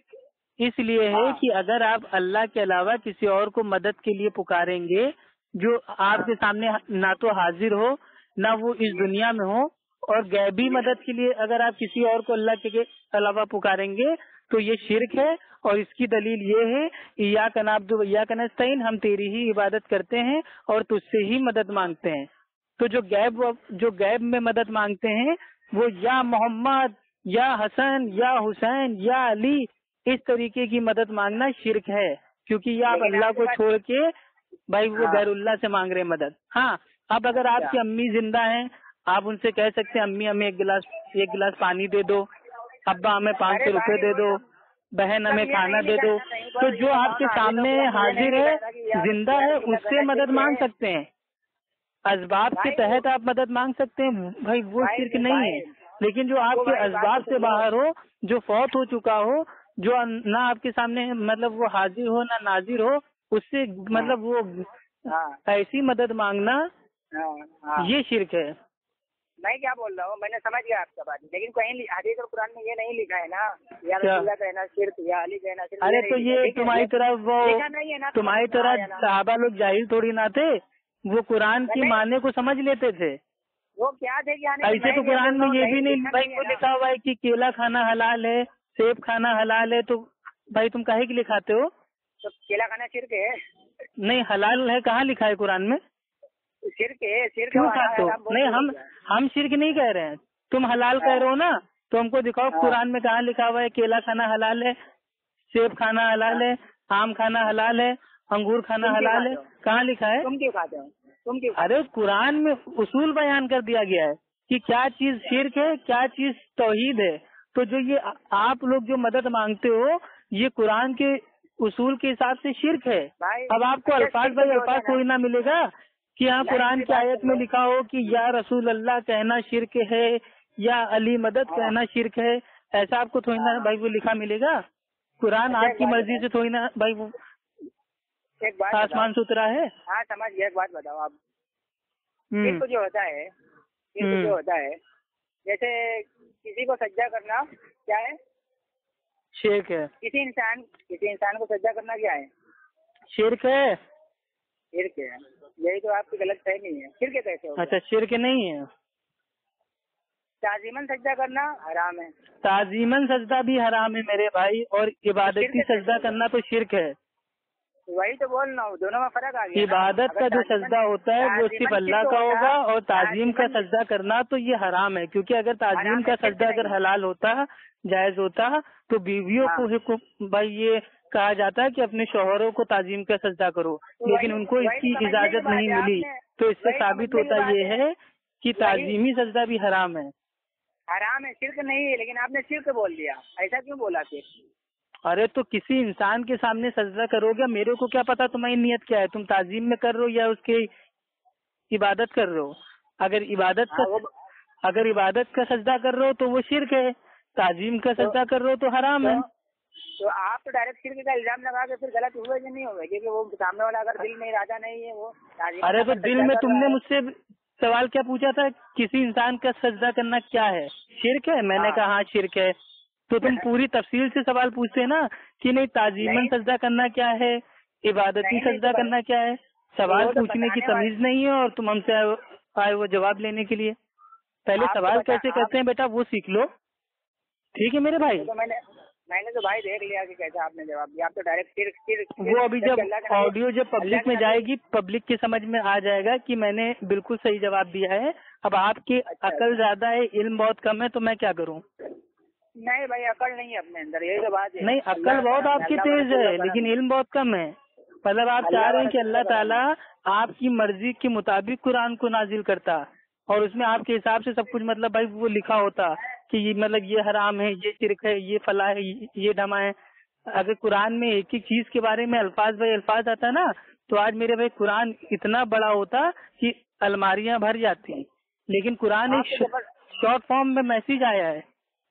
Speaker 1: اس لیے ہے کہ اگر آپ اللہ کے علاوہ کسی اور کو مدد کے لیے پکاریں گے جو آپ کے سامنے نہ تو حاضر ہو نہ وہ اس دنیا میں ہو, اور غیبی مدد کے لیے اگر آپ کسی اور کو اللہ کے علاوہ پکاریں گے تو یہ شرک ہے. اور اس کی دلیل یہ ہے, ایاک نعبد و ایاک نستعین, ہم تیری ہی عبادت کرتے ہیں اور تجھ سے ہی مدد مانگتے ہیں. تو جو غیب میں مدد مانگتے ہیں وہ یا محمد یا حسن یا حسین یا علی, اس طریقے کی مدد مانگنا شرک ہے, کیونکہ یہ آپ اللہ کو چھوڑ کے بھائی وہ غیر اللہ سے مانگ رہے ہیں مدد. ہاں اب اگر آپ کی امی زندہ ہیں, آپ ان سے کہہ سکتے ہیں امی ہمیں ایک گلاس پانی دے دو, ابا ہمیں 500 روپے دے دو, بہن ہمیں کھانا دے دو. تو جو آپ کے سامنے حاضر ہے, زندہ ہے, اس سے مدد مانگ سکتے ہیں. اسباب کے تحت آپ مدد مانگ سکتے ہیں بھائی, وہ شرک نہیں ہے. لیکن جو آپ کے اسباب سے باہر ہو, جو فوت ہو چکا ہو, جو نہ آپ کے سامنے مطلب وہ حاضر ہو نہ ناظر ہو, اس سے مطلب وہ ایسی مدد مانگنا یہ شرک ہے.
Speaker 2: میں کیا بول رہا ہوں, میں نے سمجھ گیا آپ کا بات, لیکن کہیں حدیث اور قرآن میں یہ نہیں لکھا ہے نا یا رسول اللہ کہنا شرک یا علی کہنا شرک.
Speaker 1: ارے تو یہ تمہاری طرف وہ تمہاری طرح صحابہ لوگ جاہل تھوڑی نہ تھے, وہ قرآن کی معنی کو سمجھ لیتے تھے.
Speaker 2: وہ کیا تھے کیا نہیں,
Speaker 1: ایسے تو قرآن میں یہ بھی نہیں بھائی وہ لکھا ہوا ہے کہ کیلا کھانا حلال ہے, سیب کھنا حلال ہے, تو بھائی تم کاہے کے لیے کھاتے ہو؟
Speaker 2: تو کیلا کھانا شرک ہے؟
Speaker 1: نہیں حلال ہے, کہاں لکھا ہے قرآن میں؟
Speaker 2: شرک ہے.
Speaker 1: کیوں کھاتے ہو؟ نہیں ہم شرک نہیں کہہ رہے ہیں, تم حلال کہہ رہے ہو نا, تو ہم کو دکھاؤ قرآن میں کہاں لکھا ہوا ہے کیلا کھانا حلال ہے, سیب کھانا حلال ہے, آم کھانا حلال ہے, انگور کھانا حلال ہے, کہاں لکھا ہے؟
Speaker 2: تم کیوں کھاتے ہو؟
Speaker 1: ارے قرآن میں اصول بیان کر دیا گیا ہے کہ کیا چیز شرک ہے, کیا چیز توحید ہے. تو جو یہ آپ لوگ جو مدد مانگتے ہو, یہ قرآن کے اصول کے حساب سے شرک ہے. اب آپ کو الفاظ کوئی نہ ملے گا کہ ہاں قرآن کی آیت میں لکھا ہو کہ یا رسول اللہ کہنا شرک ہے یا علی مدد کہنا شرک ہے, ایسا آپ کو تھوڑی نا بھائی وہ لکھا ملے گا. قرآن آپ کی مرضی سے تھوڑی نا بھائی وہ آسمان سے اترا ہے.
Speaker 2: ہاں سمجھ گیا. ایک بات بتاؤ آپ, شرک جو ہوتا ہے جیسے کسی کو سجدہ کرنا کیا ہے؟
Speaker 1: شرک ہے.
Speaker 2: کسی انسان کو سجدہ کرنا کیا ہے؟
Speaker 1: شرک ہے.
Speaker 2: شرک ہے. یہی تو آپ کی غلط فہمی ہے. شرک کیسے ہوگا؟
Speaker 1: اچھا شرک نہیں ہے.
Speaker 2: تعظیماً سجدہ کرنا حرام ہے.
Speaker 1: تعظیماً سجدہ بھی حرام ہے میرے بھائی, اور عبادتی سجدہ کرنا تو شرک ہے.
Speaker 2: वही तो बोल रहा हूँ, दोनों में फर्क आ गया।
Speaker 1: इबादत का जो सजदा होता है वो सिर्फ अल्लाह का होगा, और ताजीम का सजदा करना तो ये हराम है, क्योंकि अगर ताजीम का सजदा अगर हलाल होता, जायज होता, तो बीवियों को भाई ये कहा जाता है कि अपने शौहरों को ताजीम का सजदा करो, लेकिन उनको इसकी इजाजत नहीं मिली। तो इससे साबित होता ये है कि ताजीमी सजदा भी हराम है।
Speaker 2: हराम है, शिर्क नहीं है, लेकिन आपने शिर्क बोल दिया, ऐसा क्यों बोला फिर?
Speaker 1: अरे तो किसी इंसान के सामने सजदा करोगे, मेरे को क्या पता तुम्हारी नियत क्या है, तुम ताजीम में कर रहे हो या उसके इबादत कर रहे हो। अगर इबादत का सजदा कर रहे हो तो वो शिर्क है, ताजीम का सजदा कर रहे हो तो हराम है।
Speaker 2: तो आप तो डायरेक्ट शिर्क का इल्जाम लगा के फिर गलत हुए कि नहीं हुए? क्योंकि वो सामने वाला अगर दिल में इरादा नहीं है वो।
Speaker 1: अरे तो दिल में तुमने मुझसे सवाल क्या पूछा था, किसी इंसान का सजदा करना क्या है, शिर्क है? मैंने कहा हाँ शिर्क है। तो तुम पूरी तफसील से सवाल पूछते हैं ना कि नहीं ताजीमन सजदा करना क्या है, इबादती सजदा करना क्या है। सवाल पूछने की तमीज नहीं है और तुम हमसे आए वो जवाब लेने के लिए। पहले सवाल कैसे करते हैं बेटा वो सीख लो, ठीक है मेरे भाई?
Speaker 2: मैंने तो भाई देख लिया कि कैसे आपने जवाब दिया। आप तो डायरेक्ट
Speaker 1: वो अभी जब ऑडियो जब पब्लिक में जाएगी, पब्लिक की समझ में आ जाएगा कि मैंने बिल्कुल सही जवाब दिया है। अब आपकी अकल ज्यादा है, इल्म बहुत कम है, तो मैं क्या करूं?
Speaker 2: नहीं भाई, अकल नहीं है अपने अंदर, यही तो बात है।
Speaker 1: नहीं, अकल बहुत आपकी तेज है, लेकिन इल्म बहुत कम है। मतलब आप चाह रहे हैं कि अल्लाह ताला आपकी मर्जी के मुताबिक कुरान को नाजिल करता, और उसमें आपके हिसाब से सब कुछ मतलब भाई वो लिखा होता कि ये मतलब ये हराम है, ये शिरक है, ये फला है, ये ढमा है। अगर कुरान में एक एक चीज के बारे में अल्फाज भाई अल्फाज आता ना, तो आज मेरे भाई कुरान इतना बड़ा होता कि अलमारियां भर जाती। लेकिन कुरान एक शॉर्ट फॉर्म में मैसेज आया है,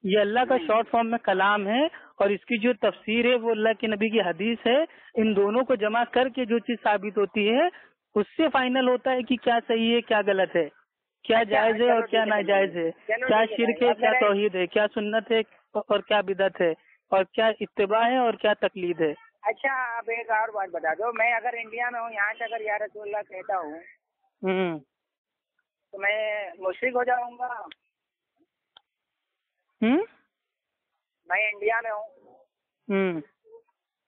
Speaker 1: ये अल्लाह का शॉर्ट फॉर्म में कलाम है, और इसकी जो तफसीर है वो अल्लाह के नबी की हदीस है। इन दोनों को जमा करके जो चीज साबित होती है उससे फाइनल होता है कि क्या सही है क्या गलत है, क्या जायज है और क्या नाजायज है, क्या शिरक है क्या तौहीद है, क्या सुन्नत है और क्या बिदअत है, और क्या इत्तिबा है और क्या तकलीद है।
Speaker 2: अच्छा, आप एक और बात बता दो, मैं अगर इंडिया में हूँ, यहाँ से अगर या रसूलुल्लाह कहता हूँ तो मैं मुशरिक हो जाऊंगा? मैं इंडिया में हूँ।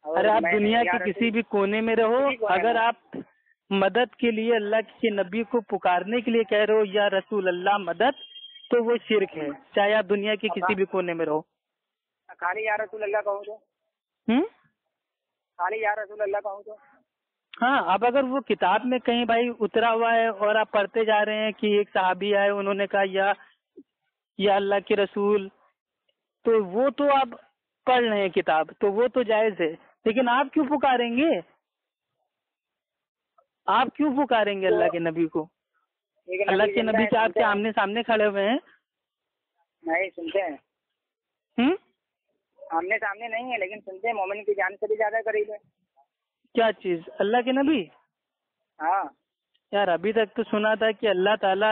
Speaker 1: अरे आप दुनिया के किसी भी कोने में रहो, अगर आप मदद के लिए अल्लाह के नबी को पुकारने के लिए कह रहे हो या रसूल अल्लाह मदद, तो वो शिरक है, चाहे आप दुनिया के किसी भी कोने में रहो।
Speaker 2: खाली या रसूल अल्लाह कहूँ तो? खाली या रसूल अल्लाह कहूँ तो?
Speaker 1: हाँ, अब अगर वो किताब में कहीं भाई उतरा हुआ है और आप पढ़ते जा रहे हैं कि एक सहाबी आए उन्होंने कहा या अल्लाह के रसूल, तो वो तो आप पढ़ रहे हैं किताब, तो वो तो जायज है। लेकिन आप क्यों पुकारेंगे, आप क्यों पुकारेंगे अल्लाह के नबी को? अल्लाह के नबी के आपके आमने सामने खड़े हुए हैं,
Speaker 2: नहीं सुनते हैं। आमने सामने नहीं है लेकिन सुनते हैं, मोमिन की जान से भी ज्यादा करीब है।
Speaker 1: क्या चीज? अल्लाह के नबी?
Speaker 2: हाँ
Speaker 1: यार, अभी तक तो सुना था कि अल्लाह ताला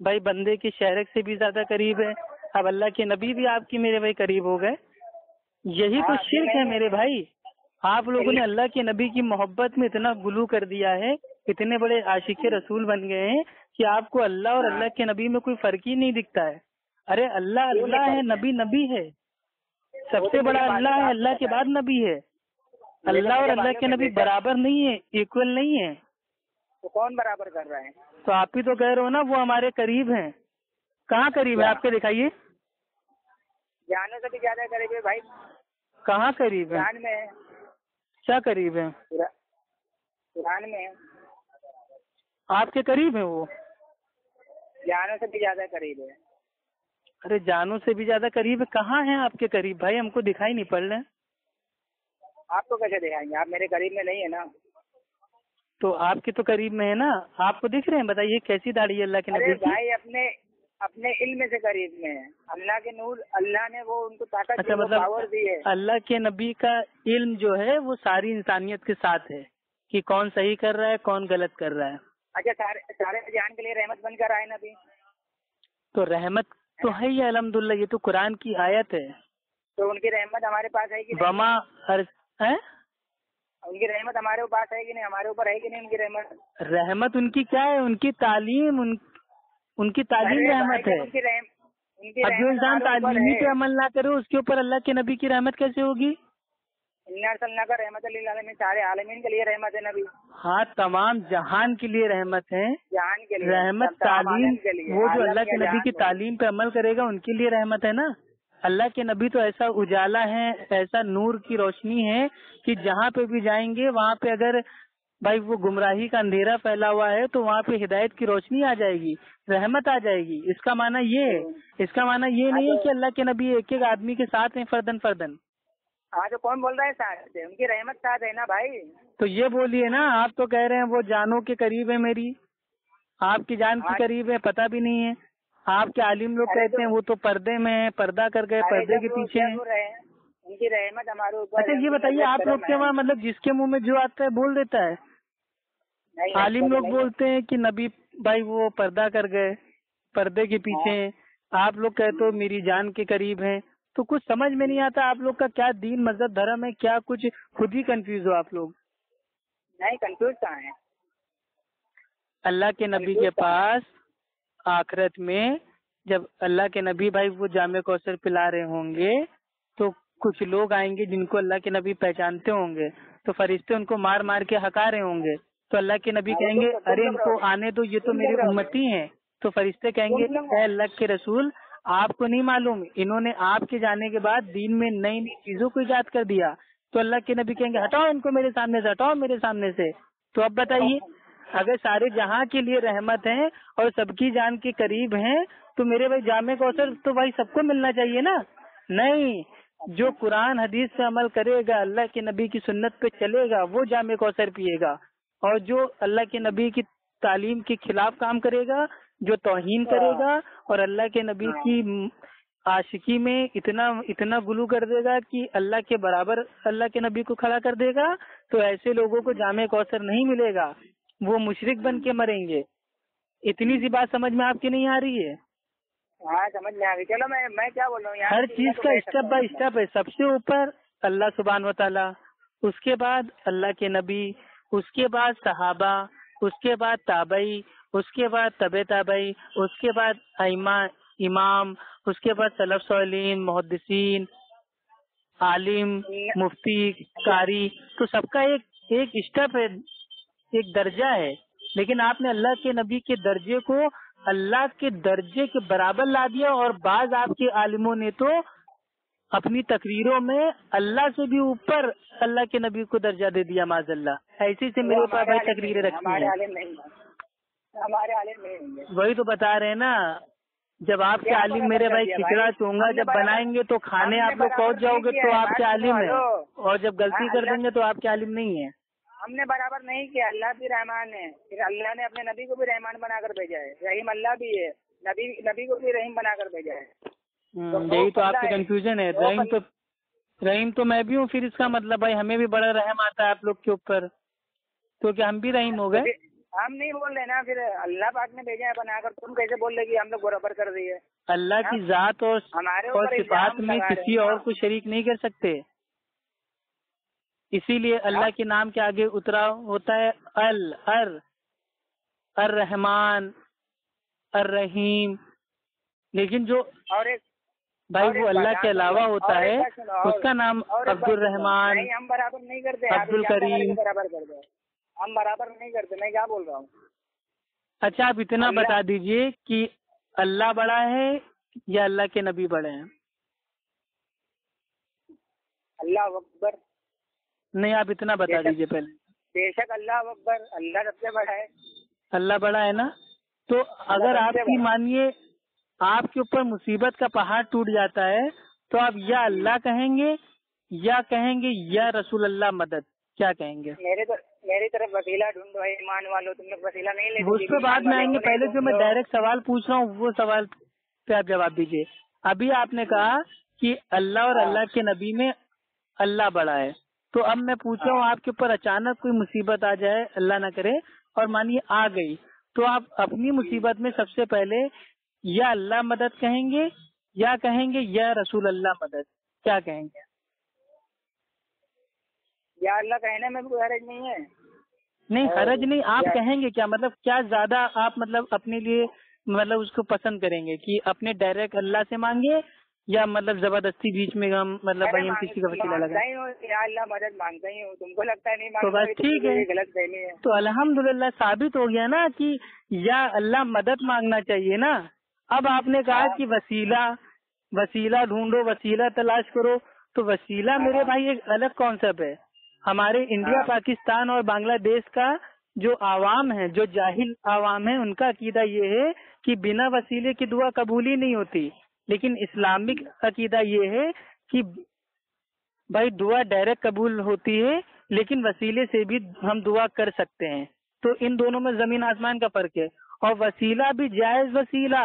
Speaker 1: भाई बंदे के शहरक से भी ज्यादा करीब है, अब अल्लाह के नबी भी आपकी मेरे भाई करीब हो गए। यही तो शिर्क है मेरे भाई। आप लोगों ने अल्लाह के नबी की मोहब्बत में इतना गुलू कर दिया है, इतने बड़े आशिक रसूल बन गए हैं कि आपको अल्लाह और अल्लाह के नबी में कोई फर्क ही नहीं दिखता है। अरे अल्लाह अल्लाह है, नबी नबी है, सबसे बड़ा अल्लाह है, अल्लाह के बाद नबी है। अल्लाह और अल्लाह के नबी बराबर नहीं है, इक्वल नहीं है।
Speaker 2: तो कौन बराबर कर रहा है?
Speaker 1: तो आप ही तो कह रहे हो ना वो हमारे करीब हैं। कहाँ करीब है आपके, दिखाइए।
Speaker 2: जाने से भी ज्यादा करीब है भाई।
Speaker 1: कहाँ करीब है?
Speaker 2: कुरान में है।
Speaker 1: क्या करीब है?
Speaker 2: कुरान में है।
Speaker 1: आपके करीब है वो?
Speaker 2: जानों से भी ज्यादा करीब है।
Speaker 1: अरे जानों से भी ज्यादा करीब है, कहाँ है आपके करीब भाई? हमको दिखाई नहीं पड़ रहे।
Speaker 2: आपको कैसे दिखाएंगे, आप मेरे करीब में नहीं है ना।
Speaker 1: तो आपके तो करीब में है ना, आपको दिख रहे हैं? बताइए कैसी दाढ़ी है अल्लाह के नबी की?
Speaker 2: भाई अपने इल्म से करीब में है। अल्लाह के नूर, अल्लाह ने वो उनको ताकत
Speaker 1: अच्छा, मतलब
Speaker 2: पावर दी है।
Speaker 1: अल्लाह के नबी का इल्म जो है वो सारी इंसानियत के साथ है कि कौन सही कर रहा है कौन गलत कर रहा है।
Speaker 2: अच्छा, सारे जहान के लिए रहमत बनकर आए नबी। तो
Speaker 1: रहमत तो है ही अल्हम्दुलिल्लाह, ये तो कुरान की आयत है।
Speaker 2: तो उनकी रहमत हमारे पास है कि नहीं?
Speaker 1: बमा है?
Speaker 2: उनकी रहमत हमारे पास है कि नहीं? हमारे ऊपर है कि नहीं उनकी रहमत?
Speaker 1: रहमत उनकी क्या है? उनकी तालीम, उनकी तालीम रहमत है। अब जो इंसान तालीमी पे अमल ना करे उसके ऊपर अल्लाह के नबी की रहमत कैसे होगी?
Speaker 2: इन्ना अरसलना का रहमत लिल आलमीन, सारे आलमीन के लिए रहमत है नबी।
Speaker 1: हाँ, तमाम जहान के लिए रहमत है।
Speaker 2: जहान के लिए
Speaker 1: रहमत तालीम, वो जो अल्लाह के नबी की तालीम पे अमल करेगा उनके लिए रहमत है ना। अल्लाह के नबी तो ऐसा उजाला है, ऐसा नूर की रोशनी है कि जहाँ पे भी जाएंगे वहाँ पे अगर भाई वो गुमराही का अंधेरा फैला हुआ है तो वहाँ पे हिदायत की रोशनी आ जाएगी, रहमत आ जाएगी। इसका माना ये है, इसका माना ये नहीं है कि अल्लाह के नबी एक एक आदमी के साथ हैं फर्दन फर्दन।
Speaker 2: हाँ, तो कौन बोल रहा है साथ है? उनकी रहमत साथ है ना भाई।
Speaker 1: तो ये बोलिए ना, आप तो कह रहे हैं वो जानों के करीब है मेरी, आपकी जान के करीब है, पता भी नहीं है। आपके आलिम लोग कहते हैं वो तो पर्दे में है, पर्दा कर गए, पर्दे के पीछे है।
Speaker 2: उनकी रहमत हमारे ऊपर।
Speaker 1: अच्छा ये बताइए, आप लोग के वहाँ मतलब जिसके मुंह में जो आता है बोल देता है? आलिम लोग बोलते हैं कि नबी भाई वो पर्दा कर गए, पर्दे के पीछे हैं। आप लोग कहते हो मेरी जान के करीब हैं। तो कुछ समझ में नहीं आता आप लोग का क्या दीन मजहब धर्म है, क्या कुछ खुद ही कंफ्यूज हो आप लोग।
Speaker 2: नहीं, कंफ्यूज कहाँ है।
Speaker 1: अल्लाह के नबी के पास आखिरत में जब अल्लाह के नबी भाई वो जामे कौसर पिला रहे होंगे तो कुछ लोग आएंगे जिनको अल्लाह के नबी पहचानते होंगे, तो फरिश्ते उनको मार मार के हका रहे होंगे। तो अल्लाह के नबी कहेंगे अरे इनको आने दो, ये तो मेरे उम्मती हैं। तो फरिश्ते कहेंगे ऐ अल्लाह के रसूल, आपको नहीं मालूम इन्होंने आपके जाने के बाद दीन में नई नई चीजों को इजाद कर दिया। तो अल्लाह के नबी कहेंगे हटाओ इनको मेरे सामने से, हटाओ मेरे सामने से। तो अब बताइए, अगर सारे जहां के लिए रहमत है और सबकी जान के करीब हैं तो मेरे भाई जामे कौसर तो भाई सबको मिलना चाहिए ना। नहीं, जो कुरान हदीस पे अमल करेगा, अल्लाह के नबी की सुन्नत पे चलेगा, वो जामे कौसर पिएगा। और जो अल्लाह के नबी की तालीम के खिलाफ काम करेगा, जो तौहीन करेगा और अल्लाह के नबी की आशिकी में इतना गुलू कर देगा कि अल्लाह के बराबर अल्लाह के नबी को खड़ा कर देगा, तो ऐसे लोगों को जामे कौसर नहीं मिलेगा, वो मुशरिक बन के मरेंगे। इतनी सी बात समझ में आपकी नहीं आ रही है?
Speaker 2: हाँ, समझ में आ गई। चलो मैं क्या बोल रहा हूँ,
Speaker 1: हर चीज का स्टेप बाय स्टेप है। सबसे ऊपर अल्लाह सुब्हान व तआला, उसके बाद अल्लाह के नबी, उसके बाद सहाबा, उसके बाद ताबई, उसके बाद तबे ताबई, उसके बाद अइमा इमाम, उसके बाद सलफ सालिहीन, मुहद्दिसीन, आलिम, मुफ्ती, कारी। तो सबका एक स्टेप है, एक दर्जा है। लेकिन आपने अल्लाह के नबी के दर्जे को अल्लाह के दर्जे के बराबर ला दिया, और बाज आपके आलिमों ने तो अपनी तकरीरों में अल्लाह से भी ऊपर अल्लाह के नबी को दर्जा दे दिया माज़अल्लाह। ऐसी से मेरे पास भाई तकरीरें रखी हैं।
Speaker 2: हमारे आलिम नहीं।
Speaker 1: वही तो बता रहे हैं ना, जब आपके आलिम मेरे भाई खिचड़ा चोंगा जब बनाएंगे तो खाने आप लोग पहुँच जाओगे तो आपके आलिम है, और जब गलती कर देंगे तो आपके आलिम नहीं है।
Speaker 2: हमने बराबर नहीं किया, अल्लाह भी रहमान है। फिर अल्लाह ने अपने नबी को भी रहमान बनाकर भेजा है, रहीम अल्लाह भी है, नबी को भी रहीम बनाकर भेजा है।
Speaker 1: यही तो आपकी कंफ्यूजन है। रहीम तो मैं भी हूँ, फिर इसका मतलब भाई हमें भी बड़ा रहम आता है आप लोग के ऊपर, तो क्या हम भी रहीम हो गए?
Speaker 2: हम नहीं बोल रहे ना, फिर अल्लाह पाक ने भेजा है बनाकर, तुम कैसे बोल रहे कि हम लोग बराबर कर रही है?
Speaker 1: अल्लाह की जात और सिफात में किसी और को शरीक नहीं कर सकते, इसीलिए अल्लाह के नाम के आगे उतरा होता है अर रहमान, अर रहीम। लेकिन जो भाई वो अल्लाह के अलावा होता है उसका नाम अब्दुल रहमान,
Speaker 2: हम बराबर नहीं करते,
Speaker 1: अब्दुल करीम।
Speaker 2: बराबर कर दो, हम बराबर नहीं करते। मैं क्या बोल रहा हूँ?
Speaker 1: अच्छा, आप इतना बता दीजिए कि अल्लाह बड़ा है या अल्लाह के नबी बड़े हैं?
Speaker 2: अल्लाह अकबर।
Speaker 1: नहीं, आप इतना बता दीजिए पहले।
Speaker 2: बेशक अल्लाह अकबर, अल्लाह सबसे बड़ा है।
Speaker 1: अल्लाह बड़ा है ना, तो अगर आपकी मानिए आपके ऊपर मुसीबत का पहाड़ टूट जाता है तो आप या अल्लाह कहेंगे या कहेंगे या रसूल अल्लाह मदद, क्या कहेंगे?
Speaker 2: मेरी तरफ वसीला ढूंढो, ईमान वालों, तुम लोग वसीला नहीं लेते।
Speaker 1: उस पर बाद में आएंगे, पहले जो मैं डायरेक्ट सवाल पूछ रहा हूँ वो सवाल पे आप जवाब दीजिए। अभी आपने कहा कि अल्लाह और अल्लाह के नबी में अल्लाह बड़ा है, तो अब मैं पूछ रहा हूँ आपके ऊपर अचानक कोई मुसीबत आ जाए, अल्लाह ना करे, और मानिए आ गई, तो आप अपनी मुसीबत में सबसे पहले या अल्लाह मदद कहेंगे या कहेंगे या रसूल अल्लाह मदद, क्या कहेंगे?
Speaker 2: या अल्लाह कहने में भी कोई हरज नहीं है।
Speaker 1: नहीं हरज नहीं, आप कहेंगे क्या, मतलब क्या ज्यादा आप मतलब अपने लिए मतलब उसको पसंद करेंगे कि अपने डायरेक्ट अल्लाह से मांगे یا مطلب زبردستی بیچ میں ہم مطلب بھائی ہم کسی کا وسیلہ لگائیں؟
Speaker 2: یا اللہ مدد مانگتا ہی ہوں، تم کو لگتا ہے نہیں
Speaker 1: تو بس ٹھیک ہے،
Speaker 2: غلط فہمی ہے.
Speaker 1: تو الحمدللہ ثابت ہو گیا نا کہ یا اللہ مدد مانگنا چاہیے نا. اب آپ نے کہا کہ وسیلہ ڈھونڈو، وسیلہ تلاش کرو، تو وسیلہ میرے بھائی ایک الگ کانسیپٹ ہے. ہمارے انڈیا پاکستان اور بنگلہ دیش کا جو عوام ہے، جو جاہل عوام ہے، ان کا عقیدہ یہ ہے کہ بنا وسیلے کی دعا قبول ہی نہیں ہوتی. لیکن اسلامک عقیدہ یہ ہے کہ بھائی دعا ڈائریکٹ قبول ہوتی ہے، لیکن وسیلے سے بھی ہم دعا کر سکتے ہیں. تو ان دونوں میں زمین آسمان کا فرق ہے. اور وسیلہ بھی جائز وسیلہ،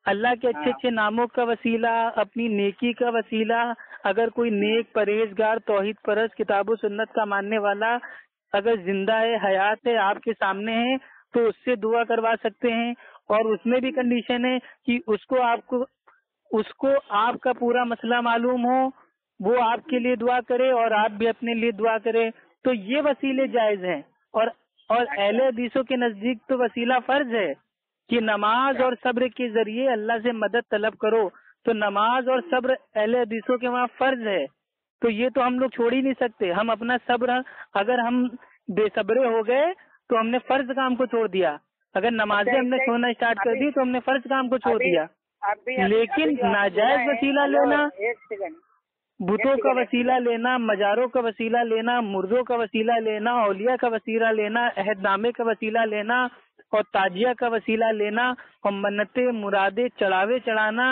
Speaker 1: اللہ کے اچھے اچھے ناموں کا وسیلہ، اپنی نیکی کا وسیلہ. اگر کوئی نیک پرہیزگار توحید پرست کتاب و سنت کا ماننے والا اگر زندہ ہے، حیات ہے، آپ کے سامنے ہے، تو اس سے دعا کروا سکتے ہیں. اور اس میں بھی کنڈیشن ہے کہ اس کو آپ کا پورا مسئلہ معلوم ہو، وہ آپ کے لیے دعا کرے اور آپ بھی اپنے لیے دعا کرے. تو یہ وسیلے جائز ہیں. اور اہل حدیثوں کے نزدیک تو وسیلہ فرض ہے کہ نماز اور صبر کے ذریعے اللہ سے مدد طلب کرو. تو نماز اور صبر اہل حدیثوں کے وہاں فرض ہے. تو یہ تو ہم لوگ چھوڑ ہی نہیں سکتے. ہم اپنا صبر، اگر ہم بے صبرے ہو گئے تو ہم نے فرض کام کو چھوڑ دیا. اگر نمازیں ہم نے چھوڑنا اسٹارٹ کر دی تو ہم نے فرض کام کو چھوڑ دیا. لیکن ناجائز وسیلہ لینا، بتوں کا وسیلہ لینا، مزاروں کا وسیلہ لینا، مردوں کا وسیلہ لینا، اولیاء کا وسیلہ لینا، عہد نامے کا وسیلہ لینا اور تاجیہ کا وسیلہ لینا اور منتیں مرادیں چڑھاوے چڑھانا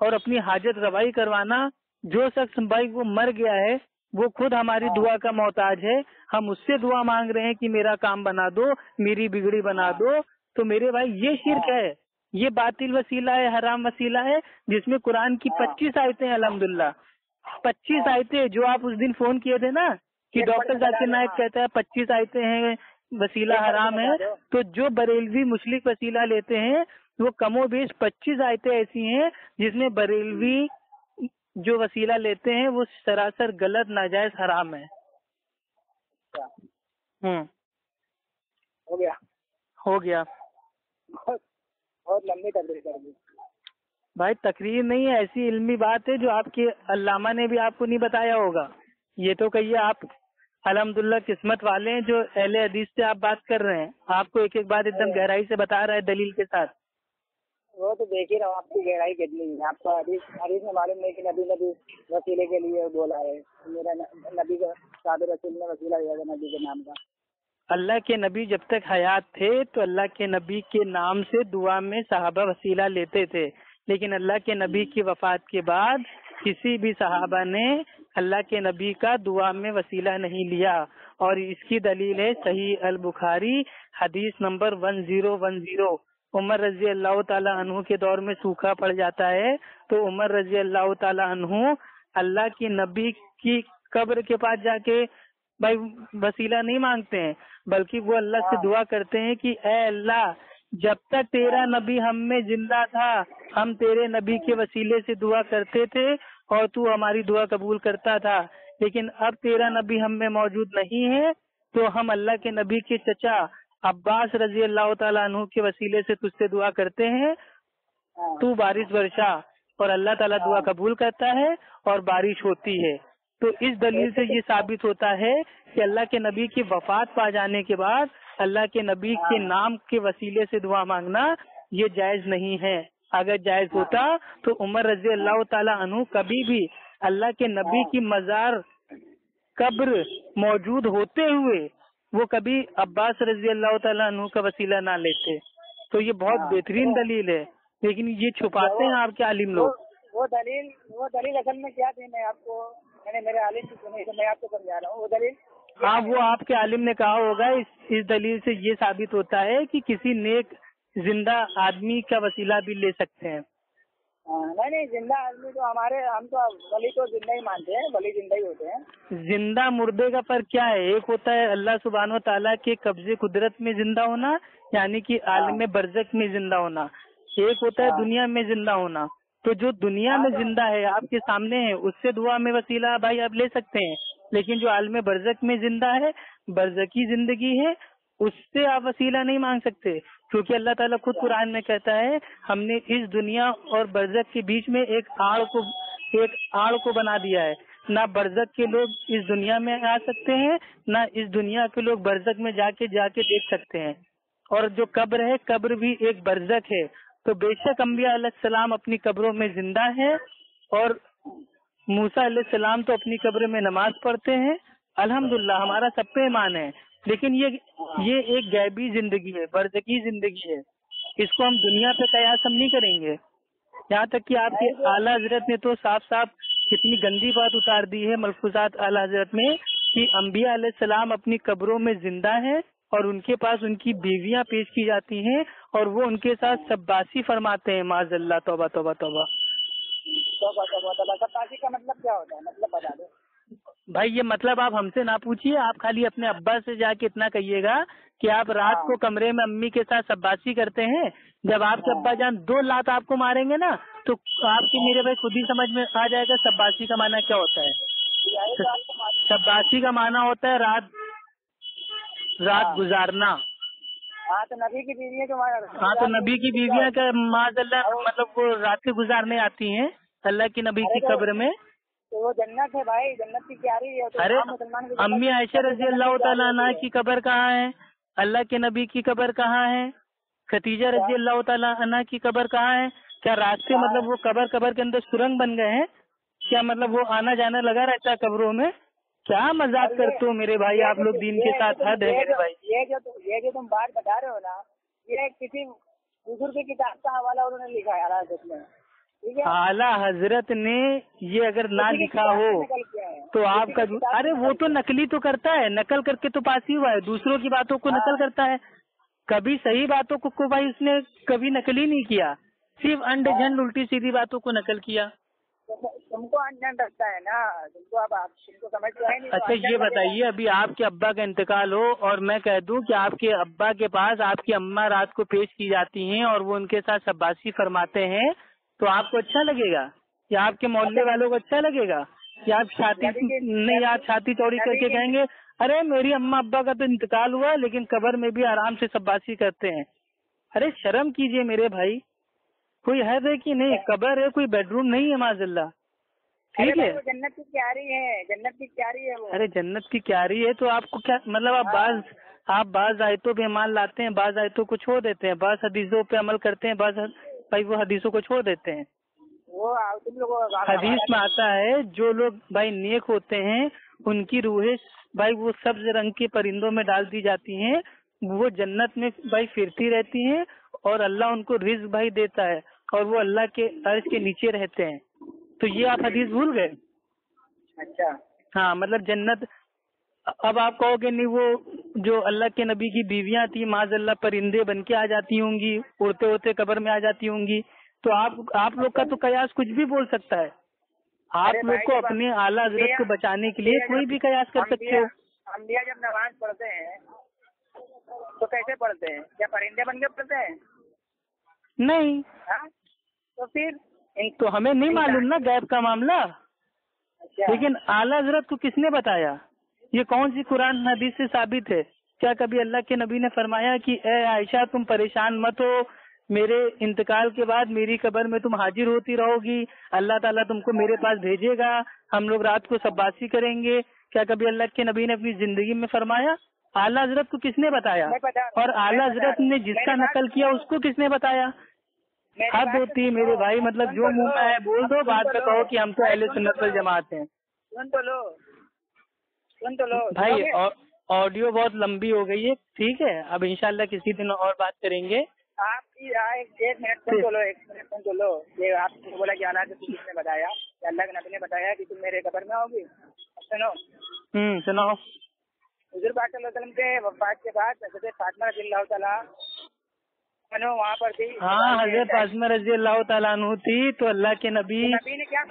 Speaker 1: اور اپنی حاجت روائی کروانا. جو شخص بھائی وہ مر گیا ہے، وہ خود ہماری دعا کا محتاج ہے. ہم اس سے دعا مانگ رہے ہیں کہ میرا کام بنا دو، میری بگڑی بنا دو. تو میرے بھائی یہ شرک ہے، یہ باطل وسیلہ ہے، حرام وسیلہ ہے، جس میں قرآن کی 25 آیتیں الحمدللہ 25 آیتیں جو آپ اس دن فون کیے تھے نا کہ ڈاکٹر ذاکر نائک کہتا ہے 25 آیتیں ہیں، وسیلہ حرام ہے. تو جو بریلوی مشرک وسیلہ لیتے ہیں وہ کم و بیش 25 آیتیں ایسی ہیں جس میں بریلوی جو وسیلہ لیتے ہیں وہ سراسر غلط، ناجائز، حرام ہے. ہو گیا
Speaker 2: بہت لمبی تقریر کر دی
Speaker 1: بھائی. تقریر نہیں ہے، ایسی علمی بات ہے جو آپ کے علامہ نے بھی آپ کو نہیں بتایا ہوگا. یہ تو کہیے آپ الحمدللہ قسمت والے ہیں جو اہل حدیث سے آپ بات کر رہے ہیں. آپ کو ایک ایک بات ایک دم گہرائی سے بتا رہا ہے دلیل کے ساتھ.
Speaker 2: وہ تو دیکھ ہی رہا ہوں آپ کی گہرائی کتنی ہے. آپ کو حدیث میں معلوم نہیں کہ نبی وسیلے کے لیے بولا ہے. میرا نبی کا صادر رسول نے وسیلہ دیا تھا نبی کے نام کا.
Speaker 1: اللہ کے نبی جب تک حیات تھے تو اللہ کے نبی کے نام سے دعا میں صحابہ وسیلہ لیتے تھے. لیکن اللہ کے نبی کی وفات کے بعد کسی بھی صحابہ نے اللہ کے نبی کا دعا میں وسیلہ نہیں لیا. اور اس کی دلیل ہے صحیح البخاری حدیث نمبر 1010. عمر رضی اللہ تعالی عنہ کے دور میں سوکھا پڑ جاتا ہے تو عمر رضی اللہ تعالی عنہ اللہ کے نبی کی قبر کے پاس جا کے بھائی وسیلہ نہیں مانگتے ہیں، بلکہ وہ اللہ سے دعا کرتے ہیں کہ اے اللہ، جب تک تیرا نبی ہم میں زندہ تھا ہم تیرے نبی کے وسیلے سے دعا کرتے تھے اور تو ہماری دعا قبول کرتا تھا. لیکن اب تیرا نبی ہم میں موجود نہیں ہے تو ہم اللہ کے نبی کے چچا عباس رضی اللہ تعالیٰ عنہ کے وسیلے سے تجھ سے دعا کرتے ہیں تو بارش برسا. اور اللہ تعالیٰ دعا قبول کرتا ہے اور بارش ہوتی ہے. تو اس دلیل سے یہ ثابت ہوتا ہے کہ اللہ کے نبی کی وفات پا جانے کے بعد اللہ کے نبی کے نام کے وسیلے سے دعا مانگنا یہ جائز نہیں ہے. اگر جائز ہوتا تو عمر رضی اللہ تعالیٰ عنہ کبھی بھی اللہ کے نبی کی مزار قبر موجود ہوتے ہوئے وہ کبھی عباس رضی اللہ تعالیٰ عنہ کا وسیلہ نہ لیتے. تو یہ بہت بہترین دلیل ہے، لیکن یہ چھپاتے ہیں آپ کے عالم لوگ.
Speaker 2: وہ دلیل اصل میں کیا تھی؟ میں نے میرے عالم سے سنی تو میں آپ کو سمجھا رہا ہوں. وہ دلیل
Speaker 1: ہاں وہ آپ کے عالم نے کہا ہوگا. اس دلیل سے یہ ثابت ہوتا ہے کہ کسی نیک زندہ آدمی کا وسیلہ بھی لے سکتے ہیں.
Speaker 2: نہیں زندہ آدمی تو ہم تو ولی تو زندہ ہی مانتے ہیں، ولی زندہ ہی ہوتے ہیں.
Speaker 1: زندہ مردے کا فرق کیا ہے؟ ایک ہوتا ہے اللہ سبحانہ و تعالیٰ کے قبضے قدرت میں زندہ ہونا، یعنی کہ عالم برزخ میں زندہ ہونا. ایک ہوتا ہے دنیا میں زندہ ہونا. تو جو دنیا میں زندہ ہے آپ کے سامنے ہے اس سے دعا میں وسیلہ بھائی آپ لے سکتے ہیں. لیکن جو عالم برزخ میں زندہ ہے، برزخی زندگی ہے، उससे आप वसीला नहीं मांग सकते, क्योंकि अल्लाह ताला खुद कुरान में कहता है हमने इस दुनिया और बरज़ख के बीच में एक आड़ को बना दिया है। ना बरज़ख के लोग इस दुनिया में आ सकते हैं, ना इस दुनिया के लोग बरज़ख में जाके देख सकते हैं। और जो कब्र है, कब्र भी एक बरज़ख है। तो बेशक अंबिया अलैहिस्सलाम अपनी कब्रों में जिंदा है, और मूसा अलैहिस्सलाम तो अपनी कब्र में नमाज पढ़ते हैं। अल्हम्दुलिल्लाह हमारा सब पे ईमान है, लेकिन ये एक गैबी जिंदगी है, बरज़खी जिंदगी है। इसको हम दुनिया पे कयास हम नहीं करेंगे। यहाँ तक कि आपके आला हजरत ने तो साफ साफ इतनी गंदी बात उतार दी है मलफूजात आला हजरत में कि अंबिया अलैहिस्सलाम अपनी कब्रों में जिंदा है और उनके पास उनकी बीवियां पेश की जाती हैं और वो उनके साथ शब्बासी फरमाते हैं। माज़अल्लाह, तौबा तौबा तौबा।
Speaker 2: शब्बासी का मतलब क्या होता है, मतलब बता दो
Speaker 1: भाई। ये मतलब आप हमसे ना पूछिए, आप खाली अपने अब्बा से जाके इतना कहिएगा कि आप रात को कमरे में अम्मी के साथ शब्बासी करते हैं। जब आपके अब्बा जान 2 लात आपको मारेंगे ना, तो आपके मेरे भाई खुद ही समझ में आ जाएगा शब्बासी का माना क्या होता है। शब्बासी का माना होता है रात गुजारना।
Speaker 2: हाँ, तो नबी की बीवियाँ जो
Speaker 1: हाँ, तो नबी की बीवियाँ का माज़अल्लाह मतलब वो रात गुजारने आती हैं अल्लाह की नबी की कब्र में।
Speaker 2: तो वो जन्नत है भाई, जन्नत की क्यारी है। तो
Speaker 1: अरे अम्मी आयशा रज़ी अल्लाह तआला अन्हा की कब्र कहाँ है? अल्लाह के नबी की कब्र कहाँ है? खतीजा रज़ी अल्लाह तआला अन्हा की कब्र कहाँ है? क्या रास्ते मतलब वो कब्र के अंदर सुरंग बन गए हैं क्या? मतलब वो आना जाना लगा रहता है कब्रों में? क्या मजाक करते हो मेरे भाई, आप लोग दीन के साथ हद है मेरे भाई।
Speaker 2: ये जो तुम बात बता रहे हो ना, ये किसी बुजुर्ग की किताब का हवाला उन्होंने लिखा है आला हजरत में, ठीक है?
Speaker 1: आला हजरत ने ये अगर ना लिखा हो तो आपका अरे वो तो नकली तो करता है, नकल करके तो पास ही हुआ है, दूसरों की बातों को नकल करता है। कभी सही बातों को भाई उसने कभी नकल ही नहीं किया, सिर्फ अंड झंड उल्टी सीधी बातों को नकल किया।
Speaker 2: तुमको अनजान रखता है ना, तुमको समझ में नहीं।
Speaker 1: अच्छा ये बताइए, अभी आपके अब्बा का इंतकाल हो और मैं कह दूं कि आपके अब्बा के पास आपकी अम्मा रात को पेश की जाती हैं और वो उनके साथ शब्बासी फरमाते हैं, तो आपको अच्छा लगेगा या आपके मोहल्ले वालों को अच्छा लगेगा या आप छाती चौड़ी करके कहेंगे अरे मेरी अम्मा अब्बा का तो इंतकाल हुआ लेकिन कब्र में भी आराम से शब्बासी करते हैं? अरे शर्म कीजिए मेरे भाई, कोई है कि नहीं? कब्र है, कोई बेडरूम नहीं है माज़अल्लाह, ठीक है?
Speaker 2: जन्नत की क्यारी है, जन्नत की क्यारी है वो।
Speaker 1: अरे जन्नत की क्यारी है तो आपको क्या मतलब? आप बाज आयतों पे ईमान लाते हैं, बाज आयतों को छोड़ देते हैं, बाज हदीसों पे अमल करते हैं, भाई वो हदीसों को छोड़ देते हैं।
Speaker 2: वो तुम लोग
Speaker 1: हदीस में आता है जो लोग भाई नेक होते हैं उनकी रूहें भाई वो सब्ज रंग के परिंदों में डाल दी जाती हैं, वो जन्नत में भाई फिरती रहती हैं और अल्लाह उनको रिज्क भाई देता है और वो अल्लाह के अर्श के नीचे रहते हैं। तो ये आप हदीस भूल गए?
Speaker 2: अच्छा
Speaker 1: हाँ, मतलब जन्नत। अब आप कहोगे नहीं, वो जो अल्लाह के नबी की बीवियां थी माज़अल्लाह परिंदे बन के आ जाती होंगी, उड़ते उड़ते कब्र में आ जाती होंगी, तो आप लोग का तो कयास कुछ भी बोल सकता है। आप लोग को अपने आला हजरत को बचाने के लिए कोई भी कयास कर सकते हो।
Speaker 2: अंबिया जब नमाज पढ़ते हैं तो कैसे पढ़ते हैं? क्या परिंदे बन के पढ़ते हैं?
Speaker 1: नहीं।
Speaker 2: तो फिर
Speaker 1: तो हमें नहीं मालूम ना गैब का मामला।
Speaker 2: अच्छा।
Speaker 1: लेकिन आला हजरत को किसने बताया? ये कौन सी कुरान हदीस से साबित है? क्या कभी अल्लाह के नबी ने फरमाया कि ए आयशा तुम परेशान मत हो, मेरे इंतकाल के बाद मेरी कब्र में तुम हाजिर होती रहोगी, अल्लाह ताला तुमको मेरे पास भेजेगा, हम लोग रात को शब्बासी करेंगे? क्या कभी अल्लाह के नबी ने अपनी जिंदगी में फरमाया? आला हजरत को किसने बताया? और आला हजरत ने जिसका नकल किया उसको किसने बताया? हद होती है मेरे भाई, मतलब जो मुंह में है बोल दो, बाद में कहो कि हम तो अहले सुन्नत वल जमात हैं।
Speaker 2: सुन तो लो
Speaker 1: भाई। ऑडियो बहुत लंबी हो गई है, ठीक है? अब इंशाल्लाह किसी दिन और बात करेंगे।
Speaker 2: आपकी एक मिनट सुन तो लो। ये आपने बोला कि अल्लाह किसने बताया? अल्लाह के नबी ने बताया कि तुम मेरे कब्र में आओगी। सुनो।
Speaker 1: सुनाओ।
Speaker 2: हुजूर पाक सल्लल्लाहु अलैहि वसल्लम के वफात के बाद हज़रत फातिमा रज़ियल्लाहु तआला अन्हा वहाँ पर थी।
Speaker 1: हाँ, हज़रत फातिमा रज़ियल्लाहु तआला अन्हा थी, तो अल्लाह के नबी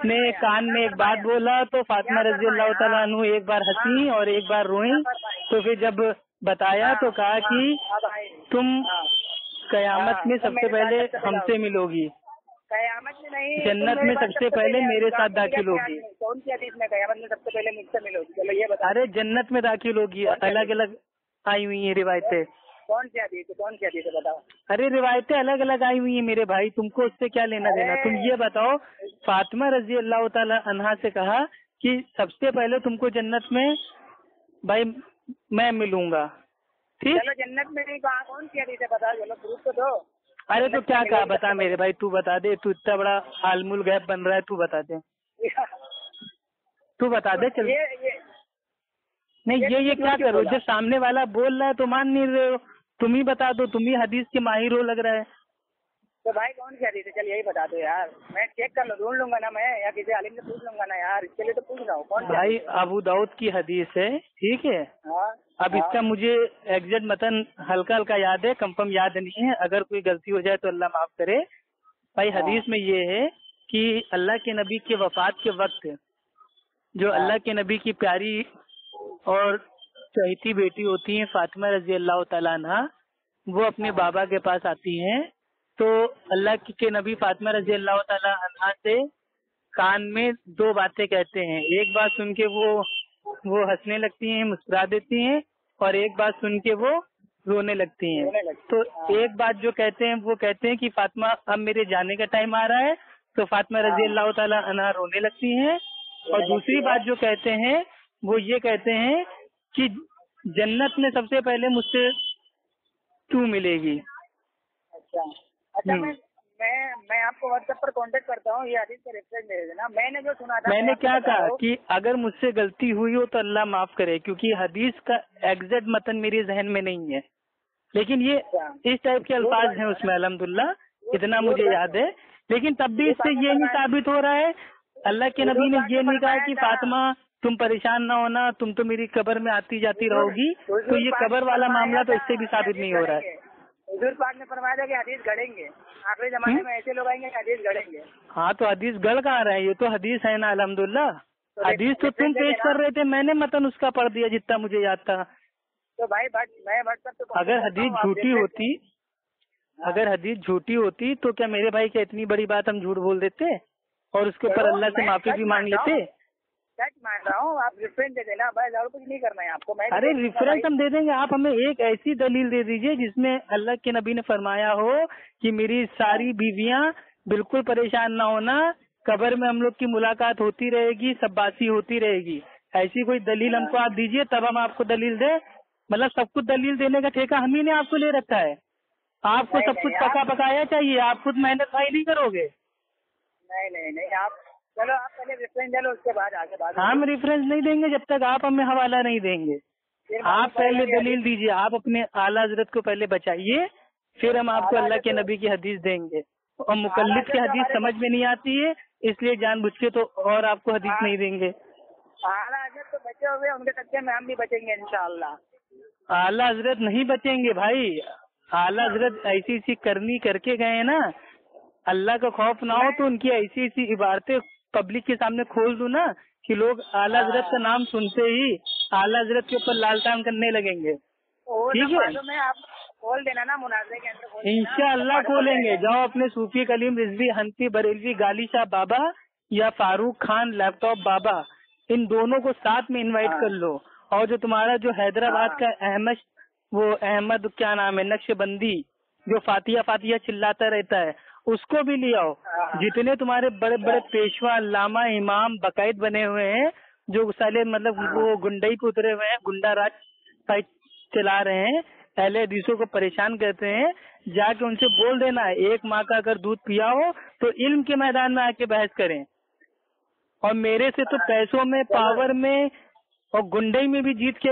Speaker 1: ने कान में एक बात बोला तो फातिमा रज़ियल्लाहु तआला अन्हा एक बार हंसी और एक बार रोई। तो फिर जब बताया तो कहा कि तुम कयामत में सबसे पहले हमसे मिलोगी,
Speaker 2: कयामत में नहीं,
Speaker 1: जन्नत में सबसे पहले मेरे साथ दाखिल होगी।
Speaker 2: कौन सी हदीस में कयामत में सबसे पहले मुझसे मिलोगी? चलो ये बता।
Speaker 1: अरे जन्नत में दाखिल होगी, अलग अलग आई हुई है रिवायतें।
Speaker 2: कौन सी हदीस है बताओ।
Speaker 1: अरे रिवायतें अलग अलग आई हुई हैं मेरे भाई, तुमको उससे क्या लेना देना। तुम ये बताओ, फातिमा रजी अल्लाह ताला अन्हा से कहा कि सबसे पहले तुमको जन्नत में भाई मैं मिलूंगा, ठीक।
Speaker 2: चलो जन्नत में नहीं कहा, कौन सी हदीस है बताओ, चलो प्रूफ तो दो।
Speaker 1: अरे तो क्या कहा बता मेरे भाई, तू बता दे, तू इतना बड़ा आलमुल गैप बन रहा है, तू बता दे, तू बता दे चल। नहीं ये क्या करो, जब सामने वाला बोल रहा है तो मान नहीं रहे हो, तुम ही बता दो, तुम ही हदीस के माहिर हो लग रहा है।
Speaker 2: तो भाई कौन सी हदीस है, चल यही बता दो यार, मैं चेक कर लो, ढूंढ लूंगा ना मैं, या किसी आलिम से पूछ लूंगा ना यार, इसके लिए तो पूछ रहा हूँ कौन सी
Speaker 1: भाई अबू दाऊद की हदीस है, ठीक है।
Speaker 2: हाँ,
Speaker 1: अब इसका मुझे एग्जैक्ट मतन हल्का हल्का याद है, कंफर्म याद नहीं है, अगर कोई गलती हो जाए तो अल्लाह माफ करे। भाई हदीस में ये है कि अल्लाह के नबी के वफात के वक्त जो अल्लाह के नबी की प्यारी और चहेती बेटी होती हैं फातिमा रजी अल्लाह तआला अन्हा, वो अपने बाबा के पास आती हैं, तो अल्लाह के नबी फातिमा रजी अल्लाह तआला अन्हा से कान में दो बातें कहते हैं। एक बात सुन के वो हंसने लगती हैं, मुस्कुरा देती हैं, और एक बात सुन के वो रोने लगती हैं। तो एक बात जो कहते हैं वो कहते हैं कि फातिमा अब मेरे जाने का टाइम आ रहा है, तो फातिमा रजी अल्लाह तआला अन्हा रोने लगती हैं। और दूसरी बात जो कहते हैं वो ये कहते हैं कि जन्नत में सबसे पहले मुझसे तू मिलेगी।
Speaker 2: अच्छा मैं आपको व्हाट्सएप पर कांटेक्ट करता हूँ, ये हदीस का रेफरेंस दे देना। मैंने जो सुना था,
Speaker 1: मैंने क्या कहा कि अगर मुझसे गलती हुई हो तो अल्लाह माफ करे, क्योंकि हदीस का एग्जैक्ट मतन मेरे जहन में नहीं है, लेकिन ये इस टाइप के अल्फाज हैं उसमें, अल्हम्दुलिल्लाह इतना मुझे याद है। लेकिन तब भी इससे ये नहीं साबित हो रहा है, अल्लाह के नबी ने ये नहीं कहा कि फातिमा तुम परेशान ना होना, तुम तो मेरी कब्र में आती जाती रहोगी, तो ये कब्र वाला मामला तो इससे भी साबित नहीं हो रहा है।
Speaker 2: हुजूर पाक ने फरमाया था कि हदीस गढ़ेंगे, आखिरी जमाने में ऐसे लोग आएंगे कि हदीस गढ़ेंगे।
Speaker 1: हाँ तो हदीस गढ़ कहाँ रहे, ये तो हदीस है ना अल्हम्दुलिल्लाह। हदीस तो तुम पेश कर रहे थे, मैंने मतन उसका पढ़ दिया जितना मुझे याद था।
Speaker 2: तो भाई मैं व्हाट्सएप पे
Speaker 1: अगर हदीस झूठी होती तो क्या मेरे भाई क्या इतनी बड़ी बात हम झूठ बोल देते और उसके ऊपर अल्लाह से माफी भी मांग लेते।
Speaker 2: सच मान रहा हूँ, आप रेफरेंस दे देना भाई, और कुछ नहीं करना है आपको।
Speaker 1: अरे रेफरेंस हम दे देंगे, आप हमें एक ऐसी दलील दे दीजिए जिसमें अल्लाह के नबी ने फरमाया हो कि मेरी सारी बीवियां बिल्कुल परेशान ना होना, कब्र में हम लोग की मुलाकात होती रहेगी, सब बासी होती रहेगी। ऐसी कोई दलील हमको आप दीजिए, तब हम आपको दलील दे। मतलब सब कुछ दलील देने का ठेका हम ही ने आपको ले रखा है, आपको सब कुछ पका पकाया चाहिए, आप खुद मेहनत भाई नहीं करोगे।
Speaker 2: नहीं आप चलो, आप पहले रेफरेंस दे लो, उसके बाद आगे बात।
Speaker 1: हम रेफरेंस नहीं देंगे जब तक आप हमें हवाला नहीं देंगे। आप पहले दलील दीजिए, आप अपने आला हजरत को पहले बचाइए, फिर हम आपको अल्लाह के नबी की हदीस देंगे। और मुकल्लिद की हदीस समझ में नहीं आती है, इसलिए जानबूझ के तो और आपको हदीस नहीं देंगे।
Speaker 2: आला हजरत तो बचे हुए, उनके सच्चे में हम भी बचेंगे इंशाअल्लाह।
Speaker 1: आला हजरत नहीं बचेंगे भाई, आला हजरत ऐसी ऐसी करनी करके गए हैं ना, अल्लाह का खौफ ना हो तो उनकी ऐसी ऐसी इबारतें पब्लिक के सामने खोल दूं ना कि लोग आला हजरत का नाम सुनते ही आला हजरत के ऊपर लालटान करने लगेंगे। ठीक है,
Speaker 2: आप खोल देना ना मुनाज़रे के अंदर,
Speaker 1: इंशाअल्लाह खोलेंगे। जाओ अपने सूफी कलीम रिजवी हनफी बरेलवी गाली शाह बाबा या फारूक खान लैपटॉप बाबा, इन दोनों को साथ में इनवाइट कर लो। और जो तुम्हारा जो हैदराबाद का अहमद क्या नाम है नक्शबंदी, जो फातिया चिल्लाता रहता है, उसको भी ले आओ। जितने तुम्हारे बड़े बड़े पेशवा लामा इमाम बकायद बने हुए हैं, जो साले मतलब वो गुंडई पे उतरे हुए हैं, गुंडा राज चला रहे हैं, अहले हदीसों को परेशान करते हैं, जाके उनसे बोल देना एक माँ का अगर दूध पिया हो तो इल्म के मैदान में आके बहस करें। और मेरे से तो पैसों में, पावर में और गुंडई में भी जीत के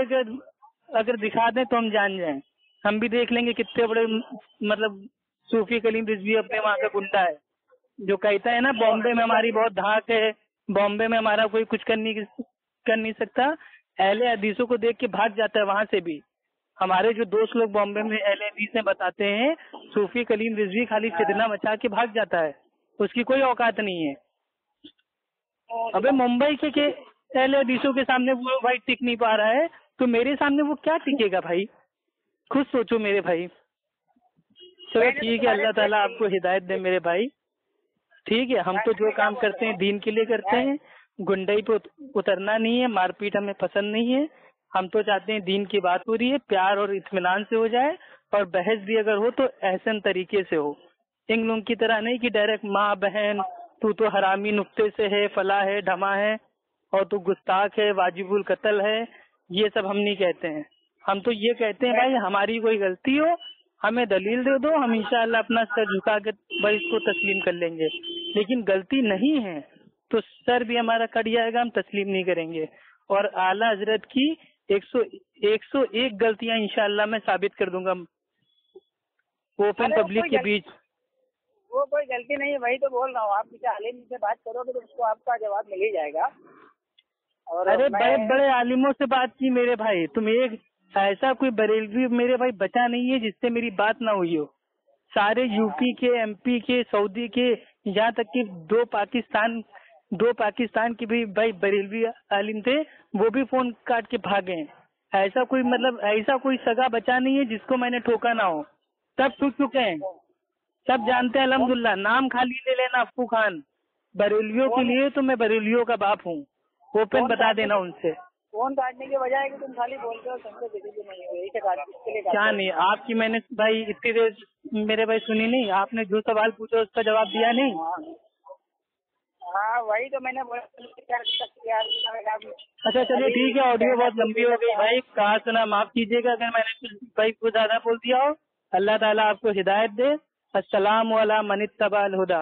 Speaker 1: अगर दिखा दें तो हम जान जाएं, हम भी देख लेंगे कितने बड़े मतलब सूफी कलीम रिजवी अपने वहाँ का गुंडा है, जो कहता है ना बॉम्बे में हमारी बहुत धाक है, बॉम्बे में हमारा कोई कुछ कर नहीं सकता, अहले हदीसों को देख के भाग जाता है वहाँ से भी। हमारे जो दोस्त लोग बॉम्बे में अहले हदीस में बताते हैं, सूफी कलीम रिजवी खाली फितना मचा के भाग जाता है, उसकी कोई औकात नहीं है। अबे मुंबई के अहले हदीसों के सामने वो भाई टिक नहीं पा रहा है, तो मेरे सामने वो क्या टिकेगा भाई, खुद सोचो मेरे भाई। चलो ठीक है, अल्लाह ताला आपको हिदायत दे मेरे भाई। ठीक है, हम तो जो काम करते हैं दीन के लिए करते हैं, गुंडई पे उतरना नहीं है, मारपीट हमें पसंद नहीं है। हम तो चाहते हैं दीन की बात हो रही है, प्यार और इत्मीनान से हो जाए, اور بحث بھی اگر ہو تو احسن طریقے سے ہو، ان لوگوں کی طرح نہیں کہ ڈائریکٹ ماں بہن تو حرامی نقطے سے ہے، فلاں ہے، ڈھما ہے، اور تو گستاخ ہے، واجب القتل ہے، یہ سب ہم نہیں کہتے ہیں. ہم تو یہ کہتے ہیں بھائی ہماری کوئی غلطی ہو ہمیں دلیل دے دو، ہم انشاءاللہ اپنا سر جھکا کے بھائی اس کو تسلیم کر لیں گے. لیکن غلطی نہیں ہے تو سر بھی ہمارا کٹ جائے گا، ہم تسلیم نہیں کریں گے. اور اعلیٰ حضرت کی 101 غلطیاں انشاءاللہ میں ثابت کر دوں گا اوپن پبلک کے بیچ.
Speaker 2: وہ کوئی غلطی نہیں ہے، وہی تو بول رہا ہوں. آپ کسی عالم سے بات کرو گے تو اس کو آپ کا جواب مل ہی جائے گا. اور
Speaker 1: ارے بڑے بڑے عالموں سے بات کی میرے بھائی، تم ایک ایسا کوئی بریلوی میرے بھائی بچا نہیں ہے جس سے میری بات نہ ہوئی ہو. سارے یو پی کے، ایم پی کے، سعودی کے، یہاں تک کہ دو پاکستان کے بھی بھائی بریلوی عالم تھے، وہ بھی فون کاٹ کے بھاگے. ایسا کوئی سگا بچا نہیں ہے جس کو میں نے ٹھوکا نہ ہو. سب ٹوٹ چکے ہیں، سب جانتے ہیں الحمدللہ. نام خالی لے لینا افو خان، بریلیوں کے لیے تو میں بریلیوں کا باپ ہوں. اوپن بتا دینا ان سے.
Speaker 2: فون کاٹنے کے بجائے کہ تم خالی بولتے ہو سمجھے کسی بھی نہیں ہوئی
Speaker 1: کیا نہیں آپ کی میں نے بھائی اتنی دیر میرے بھائی سنی نہیں، آپ نے جو سوال پوچھا اس کا جواب دیا نہیں.
Speaker 2: ہاں وہی تو میں نے
Speaker 1: اچھا چلیے ٹھیک ہے، آڈیو بہت لمبی ہو گئی بھائی، کہا سنا معاف کیجیے گا اگر میں نے بھائی کو زیادہ بول دیا ہو. اللہ تعالیٰ آپ کو ہدایت دے. السلام علی من اتبع الہدی.